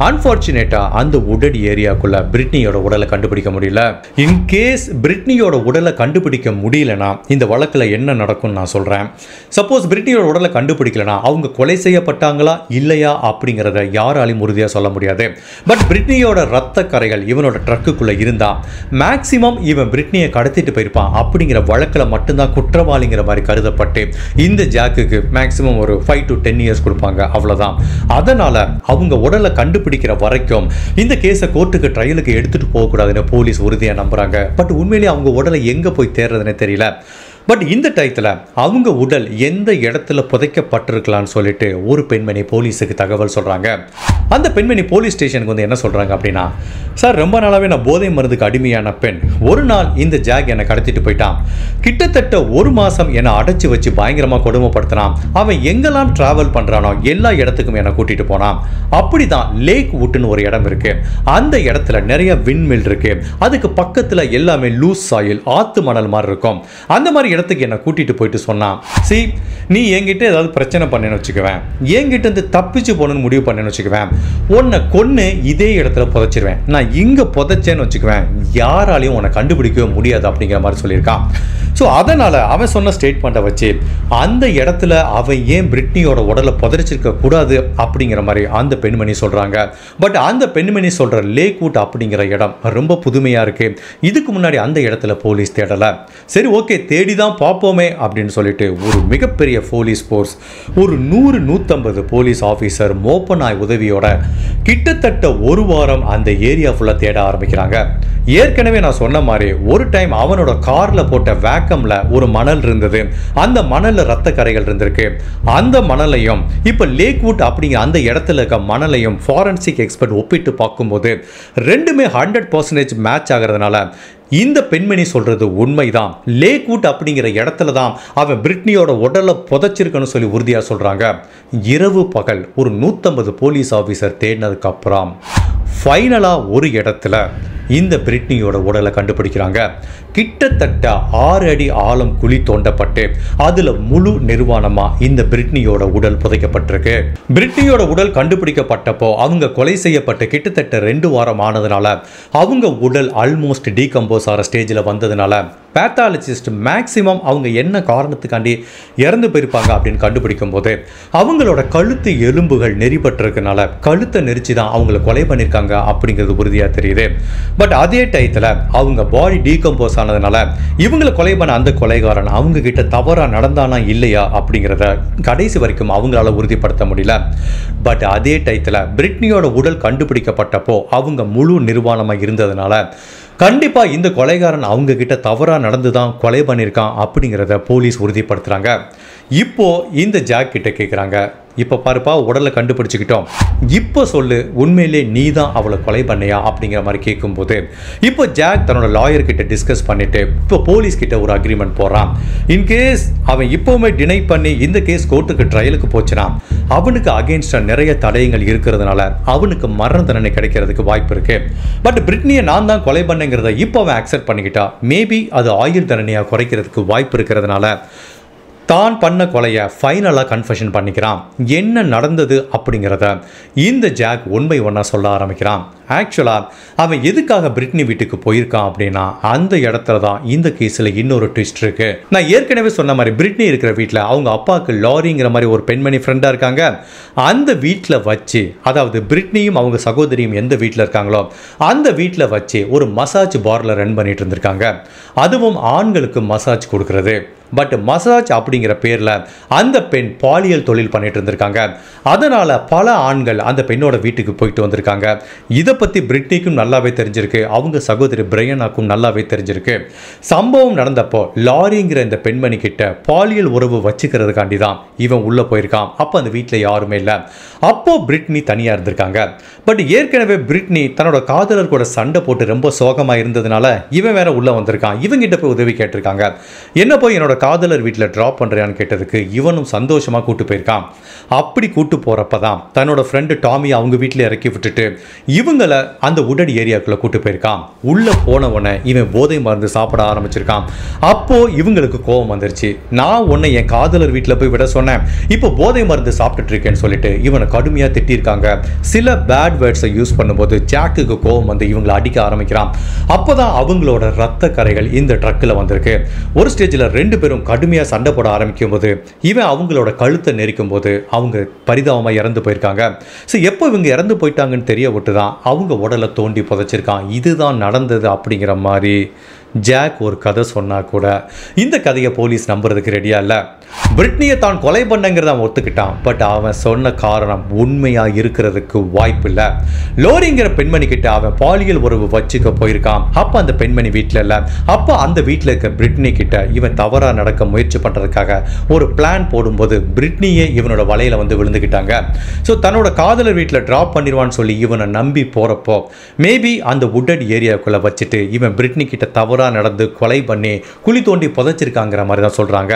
அன்ஃபார்ச்சுனேட்டாக அந்த உடல் ஏரியாக்குள்ள பிரிட்னியோட உடலை கண்டுபிடிக்க முடியல. இன்கேஸ் பிரிட்னியோட உடலை கண்டுபிடிக்க முடியலனா இந்த வழக்கில் என்ன நடக்கும்னு நான் சொல்கிறேன். சப்போஸ் பிரிட்னியோட உடலை கண்டுபிடிக்கலனா அவங்க கொலை செய்யப்பட்டாங்களா இல்லையா அப்படிங்கிறத யாராலையும் உறுதியாக சொல்ல முடியாது. பட் பிரிட்னியோட ரத்த கரைகள் இவனோட ட்ரக்குக்குள்ளே இருந்தா மேக்சிமம் இவன் பிரிட்னியை கடத்திட்டு போயிருப்பான் அப்படிங்கிற வழக்கில் மட்டும்தான் குற்றவாளிங்கிற மாதிரி கருதப்பட்டு இந்த ஜாக்குக்கு மேக்சிமம் ஒரு 5 to 10 years கொடுப்பாங்க, அவ்வளோதான். அதனால அவங்க உடலை கண்டுபிடிக்கிற வரைக்கும் இந்த கேஸை கோர்ட்டுக்கு ட்ரையலுக்கு எடுத்துட்டு போகக்கூடாதுன்னு போலீஸ் உறுதியாக நம்புறாங்க. பட் உண்மையிலேயே அவங்க உடலை எங்கே போய் தேடுறதுன்னு தெரியல. பட் இந்த டயத்தில் அவங்க உடல் எந்த இடத்துல புதைக்கப்பட்டிருக்கலான்னு சொல்லிட்டு ஒரு பெண்மணி போலீஸுக்கு தகவல் சொல்கிறாங்க. அந்த பெண்மணி போலீஸ் ஸ்டேஷனுக்கு வந்து என்ன சொல்கிறாங்க அப்படின்னா, சார் ரொம்ப நாளாகவே நான் போதை மருந்துக்கு அடிமையான பெண். ஒரு நாள் இந்த ஜாக் என்னை கடத்திட்டு போயிட்டான். கிட்டத்தட்ட 1 மாதம் என்னை அடைச்சி வச்சு பயங்கரமாக கொடுமைப்படுத்தினான். அவன் எங்கெல்லாம் ட்ராவல் பண்ணுறானோ எல்லா இடத்துக்கும் என்னை கூட்டிகிட்டு போனான். அப்படி தான் லேக் வுட்னு ஒரு இடம் இருக்குது. அந்த இடத்துல நிறைய விண்மில் இருக்குது. அதுக்கு பக்கத்தில் எல்லாமே லூஸ் சாயில், ஆற்று மணல் மாதிரி இருக்கும். அந்த மாதிரி இடத்துக்கு என்ன கூட்டிட்டு போயிட்டு சொன்னான், சி நீ என்கிட்ட ஏதாவது பிரச்சனை பண்ணேன்னு வச்சுக்குவேன், என்கிட்ட இருந்து தப்பிச்சு போகணும்னு முடிவு பண்ணேன்னு வச்சுக்குவேன், உன்னை கொன்று இதே இடத்துல புதைச்சிருவேன், நான் இங்கே புதைச்சேன்னு வச்சுக்குவேன், யாராலையும் உன்னை கண்டுபிடிக்கவே முடியாது அப்படிங்கிற மாதிரி சொல்லியிருக்கான். ஸோ அதனால் அவன் சொன்ன ஸ்டேட்மெண்ட்டை வச்சு அந்த இடத்துல அவன் ஏன் பிரிட்னியோட உடலை புதைச்சிருக்க கூடாது அப்படிங்கிற மாதிரி அந்த பெண்மணி சொல்கிறாங்க. பட் அந்த பெண்மணி சொல்கிற லேக்வுட் அப்படிங்கிற இடம் ரொம்ப புதுமையாக இருக்குது. இதுக்கு முன்னாடி அந்த இடத்துல போலீஸ் தேடலை. சரி ஓகே, தேடி தான் பார்ப்போமே அப்படின்னு சொல்லிட்டு ஒரு மிகப்பெரிய போலீஸ் ஃபோர்ஸ், ஒரு 100-150 போலீஸ் ஆஃபீஸர் மோப்பனாய் உதவியோட கிட்டத்தட்ட 1 வாரம் அந்த ஏரியா ஃபுல்லாக தேட ஆரம்பிக்கிறாங்க. ஏற்கனவே நான் சொன்ன மாதிரி ஒரு டைம் அவனோட காரில் போட்ட வேக்கம்ல ஒரு மணல் இருந்தது. அந்த மணலில் ரத்த கரைகள் இருந்திருக்கு. அந்த மணலையும் இப்போ லேக்வுட் அப்படிங்கிற அந்த இடத்துல இருக்க மணலையும் ஃபாரன்சிக் எக்ஸ்பர்ட் ஒப்பிட்டு பார்க்கும்போது ரெண்டுமே 100% மேட்ச் ஆகிறதுனால இந்த பெண்மணி சொல்றது உண்மைதான். லேக்வுட் அப்படிங்கிற இடத்துல தான் அவன் பிரிட்னியோட உடலை புதைச்சிருக்கன்னு சொல்லி உறுதியாக சொல்றாங்க. இரவு பகல் ஒரு 150 போலீஸ் ஆஃபீஸர் தேடினதுக்கு அப்புறம் ஃபைனலாக ஒரு இடத்துல இந்த பிரிட்னியோட உடலை கண்டுபிடிக்கிறாங்க. கிட்டத்தட்ட 6 அடி ஆழம் குழி தோண்டப்பட்டு அதுல முழு நிர்வாணமா இந்த பிரிட்னியோட உடல் புதைக்கப்பட்டிருக்கு. பிரிட்னியோட உடல் கண்டுபிடிக்கப்பட்டப்போ அவங்க கொலை செய்யப்பட்டு கிட்டத்தட்ட 2 வாரம் ஆனதுனால அவங்க உடல் ஆல்மோஸ்ட் டீகம்போஸ் ஆகிற ஸ்டேஜில் வந்ததுனால பேத்தாலஜிஸ்ட் மேக்சிமம் அவங்க என்ன காரணத்துக்காண்டி இறந்து போயிருப்பாங்க அப்படின்னு கண்டுபிடிக்கும் போது அவங்களோட கழுத்து எலும்புகள் நெறிப்பட்டிருக்கனால கழுத்தை நெரிச்சு தான் அவங்கள கொலை பண்ணியிருக்காங்க அப்படிங்கிறது உறுதியாக தெரியுது. பட் அதே டயத்தில் அவங்க பாடி டீகம்போஸ் ஆனதுனால இவங்களை கொலை பண்ண அந்த கொலைகாரன் அவங்க கிட்ட தவறா நடந்தானா இல்லையா அப்படிங்கிறத கடைசி வரைக்கும் அவங்களால உறுதிப்படுத்த முடியல. பட் அதே டயத்தில் பிரிட்னியோட உடல் கண்டுபிடிக்கப்பட்டப்போ அவங்க முழு நிர்வாணமாக இருந்ததுனால கண்டிப்பா இந்த கொலைகாரன் அவங்க கிட்ட தவறா நடந்துதான் கொலை பண்ணியிருக்கான் அப்படிங்கிறத போலீஸ் உறுதிப்படுத்துறாங்க. இப்போ இந்த ஜாக் கிட்ட கேட்குறாங்க, இப்போ பாருப்பா உடலை கண்டுபிடிச்சிக்கிட்டோம், இப்போ சொல்லு உண்மையிலே நீ தான் அவளை கொலை பண்ணியா அப்படிங்கிற மாதிரி கேட்கும்போது இப்போ ஜாக் தன்னோட லாயர் கிட்ட டிஸ்கஸ் பண்ணிட்டு இப்போ போலீஸ் கிட்ட ஒரு அக்ரிமெண்ட் போடுறான். இன்கேஸ் அவன் இப்போவுமே டினை பண்ணி இந்த கேஸ் கோர்ட்டுக்கு ட்ரையலுக்கு போச்சுன்னா அவனுக்கு அகேன்ஸ்டா நிறைய தடயங்கள் இருக்கிறதுனால அவனுக்கு மரண தண்டனை கிடைக்கிறதுக்கு வாய்ப்பு இருக்கு. பட் பிரிட்னியை நான் தான் கொலை பண்ணேங்கிறத இப்போ அவன் அக்செப்ட் பண்ணிக்கிட்டா மேபி அது ஆயுள் தண்டனையாக குறைக்கிறதுக்கு வாய்ப்பு இருக்கிறதுனால தான் பண்ண கொலையை ஃபைனலாக கன்ஃபெஷன் பண்ணிக்கிறான். என்ன நடந்தது அப்படிங்கிறத இந்த ஜாக் ஒன் பை ஒன்னாக சொல்ல ஆரம்பிக்கிறான். ஆக்சுவலாக அவன் எதுக்காக பிரிட்னி வீட்டுக்கு போயிருக்கான் அப்படின்னா அந்த இடத்துல தான் இந்த கேஸில் இன்னொரு ட்விஸ்ட் இருக்கு. நான் ஏற்கனவே சொன்ன மாதிரி பிரிட்னி இருக்கிற வீட்டில் அவங்க அப்பாவுக்கு லாரிங்கிற மாதிரி ஒரு பெண்மணி ஃப்ரெண்டாக இருக்காங்க. அந்த வீட்டில் வச்சு, அதாவது பிரிட்னியும் அவங்க சகோதரியும் எந்த வீட்டில் இருக்காங்களோ அந்த வீட்டில் வச்சு ஒரு மசாஜ் பார்லர் ரன் பண்ணிட்டு இருந்திருக்காங்க. அதுவும் ஆண்களுக்கு மசாஜ் கொடுக்கறது. பட் மசாஜ் அப்படிங்கிற பேரில் அந்த பெண் பாலியல் தொழில் பண்ணிட்டு இருந்திருக்காங்க. அதனால் பல ஆண்கள் அந்த பெண்ணோட வீட்டுக்கு போயிட்டு வந்திருக்காங்க. இதை பற்றி பிரிட்னிக்கும் நல்லாவே தெரிஞ்சிருக்கு, அவங்க சகோதரி பிரையனாக்கும் நல்லாவே தெரிஞ்சிருக்கு. சம்பவம் நடந்தப்போ லாரிங்கிற இந்த பெண்மணி கிட்ட பாலியல் உறவு வச்சுக்கிறதுக்காண்டி தான் இவன் உள்ளே போயிருக்கான். அப்போ அந்த வீட்டில் யாருமே இல்லை. அப்போ பிரிட்னி தனியாக இருந்திருக்காங்க. பட் ஏற்கனவே பிரிட்னி தன்னோட காதலர் கூட சண்டை போட்டு ரொம்ப சோகமாக இருந்ததுனால இவன் வேற உள்ளே வந்திருக்கான். இவங்கிட்ட போய் உதவி கேட்டிருக்காங்க. என்ன போய் என்னோட காதலர் வீட்டில் ட்ராப் பண்ணுறியான்னு கேட்டதுக்கு இவனும் சந்தோஷமாக கூட்டு போயிருக்கான். அப்படி கூட்டு போகிறப்ப தான் தன்னோட ஃப்ரெண்டு டாமி அவங்க வீட்டில் இறக்கி விட்டுட்டு இவங்களை அந்த உடல் ஏரியாக்குள்ளே கூட்டு போயிருக்கான். உள்ளே போனவொடனே இவன் போதை மருந்து சாப்பிட ஆரம்பிச்சிருக்கான். அப்போது இவங்களுக்கு கோபம் வந்துருச்சு. நான் உன்னை என் காதலர் வீட்டில் போய் விட சொன்னேன், இப்போ போதை மருந்து சாப்பிட்டுட்டு இருக்கேன்னு சொல்லிட்டு இவனை கடுமையாக திட்டிருக்காங்க. சில பேட் வேர்ட்ஸை யூஸ் பண்ணும்போது ஜாக்குக்கு கோபம் வந்து இவங்களை அடிக்க ஆரம்பிக்கிறான். அப்போ தான் அவங்களோட ரத்த கரைகள் இந்த ட்ரக்கில் வந்திருக்கு. ஒரு ஸ்டேஜில் 2 பேரும் கடுமையாக சண்டை போட ஆரம்பிக்கும் போது இவன் அவங்களோட கழுத்தை நெரிக்கும் போது அவங்க பரிதாபமாக இறந்து போயிருக்காங்க. ஸோ எப்போ இவங்க இறந்து போயிட்டாங்கன்னு தெரிய விட்டு தான் அவங்க உடலை தோண்டி புதைச்சிருக்கான். இதுதான் நடந்தது அப்படிங்கிற மாதிரி ஜாக் ஒரு கதை சொன்னா கூட இந்த கதையை போலீஸ் நம்புறதுக்கு ரெடியா இல்லை. பிரிட்னியை தான் கொலை பண்ணங்கிறத அவன் ஒத்துக்கிட்டான். பட் அவன் சொன்ன காரணம் உண்மையா இருக்கிறதுக்கு வாய்ப்பு இல்லை. லோரிங்கிற பெண்மணி கிட்ட அவன் பாலியல் உறவு வச்சுக்க போயிருக்கான். அப்போ அந்த பெண்மணி வீட்டில் இல்லை. அப்போ அந்த வீட்டில் இருக்க பிரிட்னி கிட்ட இவன் தவறாக நடக்க முயற்சி பண்ணுறதுக்காக ஒரு பிளான் போடும்போது பிரிட்னியே இவனோட வலையில வந்து விழுந்துக்கிட்டாங்க. ஸோ தன்னோட காதலர் வீட்டில் ட்ராப் பண்ணிடுவான்னு சொல்லி இவனை நம்பி போகிறப்போ மேபி அந்த உடட் ஏரியாவுக்குள்ளே வச்சுட்டு இவன் பிரிட்னி கிட்ட தவறாக நடந்து கொலை பண்ணி குழி தோண்டி புதைச்சிருக்காங்கிற மாதிரி தான் சொல்கிறாங்க.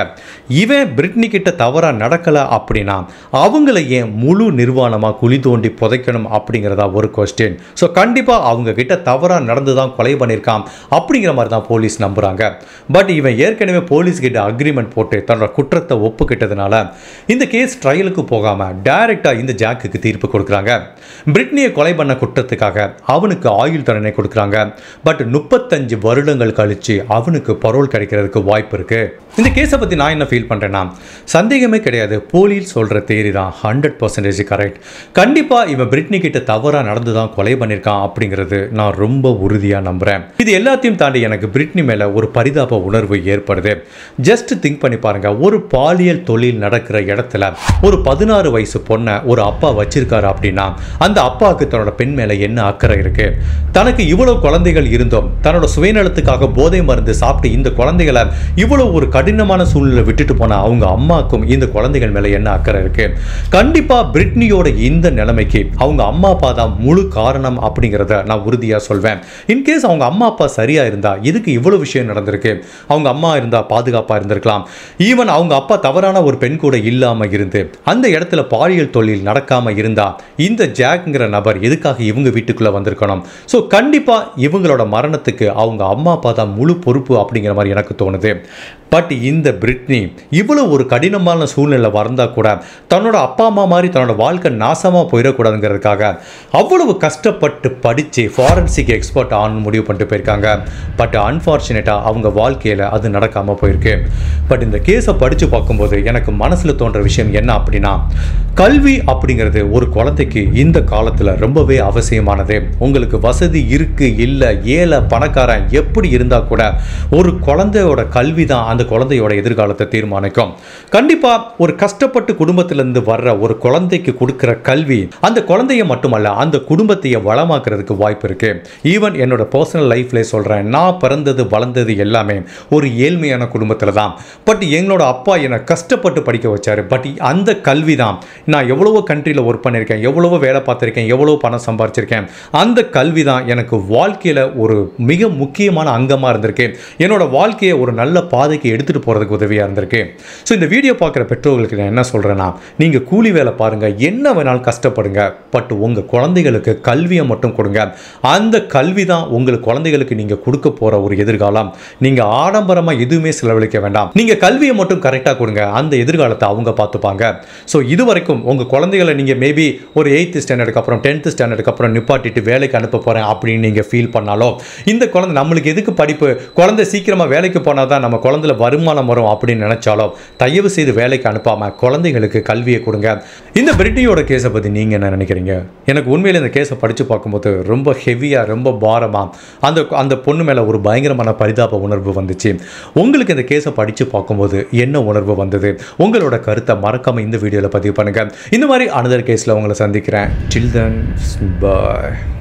இவன் பிரிட்னி கிட்ட தவறா நடக்கல அப்படின்னா அவங்கள ஏன் முழு நிர்வாணமா குழி தோண்டி புதைக்கணும் அப்படிங்கிறதா ஒரு கொஸ்டின். ஸோ கண்டிப்பாக அவங்க கிட்ட தவறா நடந்து தான் கொலை பண்ணியிருக்கான் அப்படிங்கிற மாதிரி தான் போலீஸ் நம்புறாங்க. பட் இவன் ஏற்கனவே போலீஸ் கிட்ட அக்ரிமெண்ட் போட்டு தன்னோட குற்றத்தை ஒப்புக்கிட்டதுனால இந்த கேஸ் ட்ரையலுக்கு போகாம டைரக்டா இந்த ஜாக்குக்கு தீர்ப்பு கொடுக்குறாங்க. பிரிட்னியை கொலை பண்ண குற்றத்துக்காக அவனுக்கு ஆயுள் தண்டனை கொடுக்குறாங்க. பட் 35 வருடங்கள் கழிச்சு அவனுக்கு பரோல் கிடைக்கிறதுக்கு வாய்ப்பு இருக்கு. இந்த கேஸை பற்றி நான் என்ன ஃபீல் பண்ணுறேன்னா சந்தேகமே கிடையாது, போலீஸ் சொல்கிற தேரி தான் 100% கரெக்ட். கண்டிப்பாக இவன் பிரிட்னி கிட்ட தவறாக நடந்து தான் கொலை பண்ணியிருக்கான் அப்படிங்கிறது நான் ரொம்ப உறுதியாக நம்புகிறேன். இது எல்லாத்தையும் தாண்டி எனக்கு பிரிட்னி மேலே ஒரு பரிதாப உணர்வு ஏற்படுது. ஜஸ்ட் திங்க் பண்ணி பாருங்க, ஒரு பாலியல் தொழில் நடக்கிற இடத்துல ஒரு 16 வயசு பொண்ணை ஒரு அப்பா வச்சிருக்காரு அப்படின்னா அந்த அப்பாவுக்கு தன்னோட பெண் மேலே என்ன அக்கறை இருக்கு? தனக்கு இவ்வளவு குழந்தைகள் இருந்தும் தன்னோட சுயநலத்துக்காக போதை மருந்து சாப்பிட்டு இந்த குழந்தைகளை இவ்வளவு ஒரு கடினமான சூழ்நிலை விட்டுட்டு போன அவங்க அம்மாக்கும் இந்த குழந்தைகள் மேல என்ன அக்கறை இருக்கு? கண்டிப்பா பிரிட்னியோட இந்த நிலைமைக்கு அவங்க அம்மா அப்பா தான் முழு காரணம் அப்படிங்கிறத நான் உறுதியா சொல்வேன். இன்கேஸ் அவங்க அம்மா அப்பா சரியா இருந்தா இதுக்கு இவ்வளவு விஷயம் நடந்திருக்கு. அவங்க அம்மா இருந்தா பாதுகாப்பா இருந்திருக்கலாம். ஈவன் அவங்க அப்பா தவறான ஒரு பெண் கூட இல்லாம இருந்து அந்த இடத்துல பாலியல் தொழில் நடக்காம இருந்தா இந்த ஜாக்ங்கிற நபர் எதுக்காக இவங்க வீட்டுக்குள்ள வந்திருக்கணும்? ஸோ கண்டிப்பா இவங்களோட மரணத்துக்கு அவங்க அம்மா அப்பா தான் முழு பொறுப்பு அப்படிங்கிற மாதிரி எனக்கு தோணுது. பட் இந்த பிரிட்னி இவ்வளவு ஒரு கடினமான சூழ்நிலை வந்தா கூட தன்னோட அப்பா அம்மா மாதிரி தன்னோட வாழ்க்கை நாசமா போயிடக்கூடாதுங்கிறதுக்காக அவ்வளவு கஷ்டப்பட்டு படிச்சு ஃபாரன்சிக் எக்ஸ்பர்ட் ஆன் முடிவு பண்ணிட்டு போயிருக்காங்க. பட் அன்ஃபார்ச்சுனேட்டா அவங்க வாழ்க்கையில அது நடக்காம போயிருக்கு. பட் இந்த கேஸை படிச்சு பார்க்கும்போது எனக்கு மனசுல தோன்ற விஷயம் என்ன அப்படின்னா, கல்வி அப்படிங்கிறது ஒரு குழந்தைக்கு இந்த காலத்துல ரொம்பவே அவசியமானது. உங்களுக்கு வசதி இருக்கு இல்ல ஏழை பணக்காரன் எப்படி இருந்தா கூட ஒரு குழந்தையோட கல்வி தான் அந்த குழந்தையோட எதிர்காலத்தை தீர்மானிக்கும். கண்டிப்பா ஒரு கஷ்டப்பட்டு குடும்பத்திலிருந்து வர்ற ஒரு குழந்தைக்கு கொடுக்கிற கல்வி அந்த குழந்தைய மட்டுமல்ல அந்த குடும்பத்தையே வளமாக்குறதுக்கு வாய்ப்பு இருக்கு. ஈவன் என்னோட பர்சனல் லைஃப்ல சொல்றேன், நான் பிறந்தது வளர்ந்தது எல்லாமே ஒரு ஏழ்மையான குடும்பத்துல தான். பட் எங்களோட அப்பா என்னை கஷ்டப்பட்டு படிக்க வச்சாரு. பட் அந்த கல்வி தான் நான் எவ்வளவோ கண்ட்ரியில் ஒர்க் பண்ணியிருக்கேன், எவ்வளவோ வேலை பார்த்துருக்கேன், எவ்வளவோ பணம் சம்பாதிச்சிருக்கேன். அந்த கல்வி தான் எனக்கு வாழ்க்கையில் ஒரு மிக முக்கியமான அங்கமாக இருந்திருக்கு. என்னோட வாழ்க்கையை ஒரு நல்ல பாதைக்கு எடுத்துகிட்டு போகிறதுக்கு உதவியாக இருந்திருக்கு. ஸோ இந்த வீடியோ பார்க்குற பெற்றோர்களுக்கு நான் என்ன சொல்கிறேன்னா, நீங்கள் கூலி வேலை பாருங்கள், என்ன வேணாலும் கஷ்டப்படுங்க, பட் உங்கள் குழந்தைகளுக்கு கல்வியை மட்டும் கொடுங்க. அந்த கல்வி தான் உங்கள் குழந்தைகளுக்கு நீங்கள் கொடுக்க போகிற ஒரு எதிர்காலம். நீங்கள் ஆடம்பரமாக எதுவுமே செலவழிக்க வேண்டாம். நீங்கள் கல்வியை மட்டும் கரெக்டாக கொடுங்க, அந்த எதிர்காலத்தை அவங்க பார்த்துப்பாங்க. ஸோ இது வரைக்கும் உங்கள் குழந்தைகளை நீங்கள் மேபி ஒரு 8th ஸ்டாண்டர்டுக்கு அப்புறம் 10th ஸ்டாண்டர்டுக்கு அப்புறம் நிப்பாட்டிட்டு வேலைக்கு அனுப்ப போகிறேன் அப்படின்னு நீங்கள் ஃபீல் பண்ணாலும், இந்த குழந்தை நம்மளுக்கு எதுக்கு படிப்பு, குழந்தை சீக்கிரமாக வேலைக்கு போனால் தான் நம்ம குழந்தைல வருமானம் வரும் அப்படின்னு நினைச்சாலும் தயவு செய்து வேலைக்கு அனுப்பாமல் குழந்தைகளுக்கு கல்வியை கொடுங்க. இந்த பிரிட்டியோட கேஸை பற்றி நீங்கள் என்ன நினைக்கிறீங்க? எனக்கு உண்மையில் இந்த கேஸை படித்து பார்க்கும்போது ரொம்ப ஹெவியாக ரொம்ப பாரமாக அந்த பொண்ணு மேலே ஒரு பயங்கரமான பரிதாப உணர்வு வந்துச்சு. உங்களுக்கு இந்த கேஸை படித்து பார்க்கும்போது என்ன உணர்வு வந்தது? உங்களோட கருத்தை மறக்காமல் இந்த வீடியோவில் பதிவு பண்ணுங்கள். இந்த மாதிரி அனதர் கேஸில் உங்களை சந்திக்கிறேன். Till then, bye.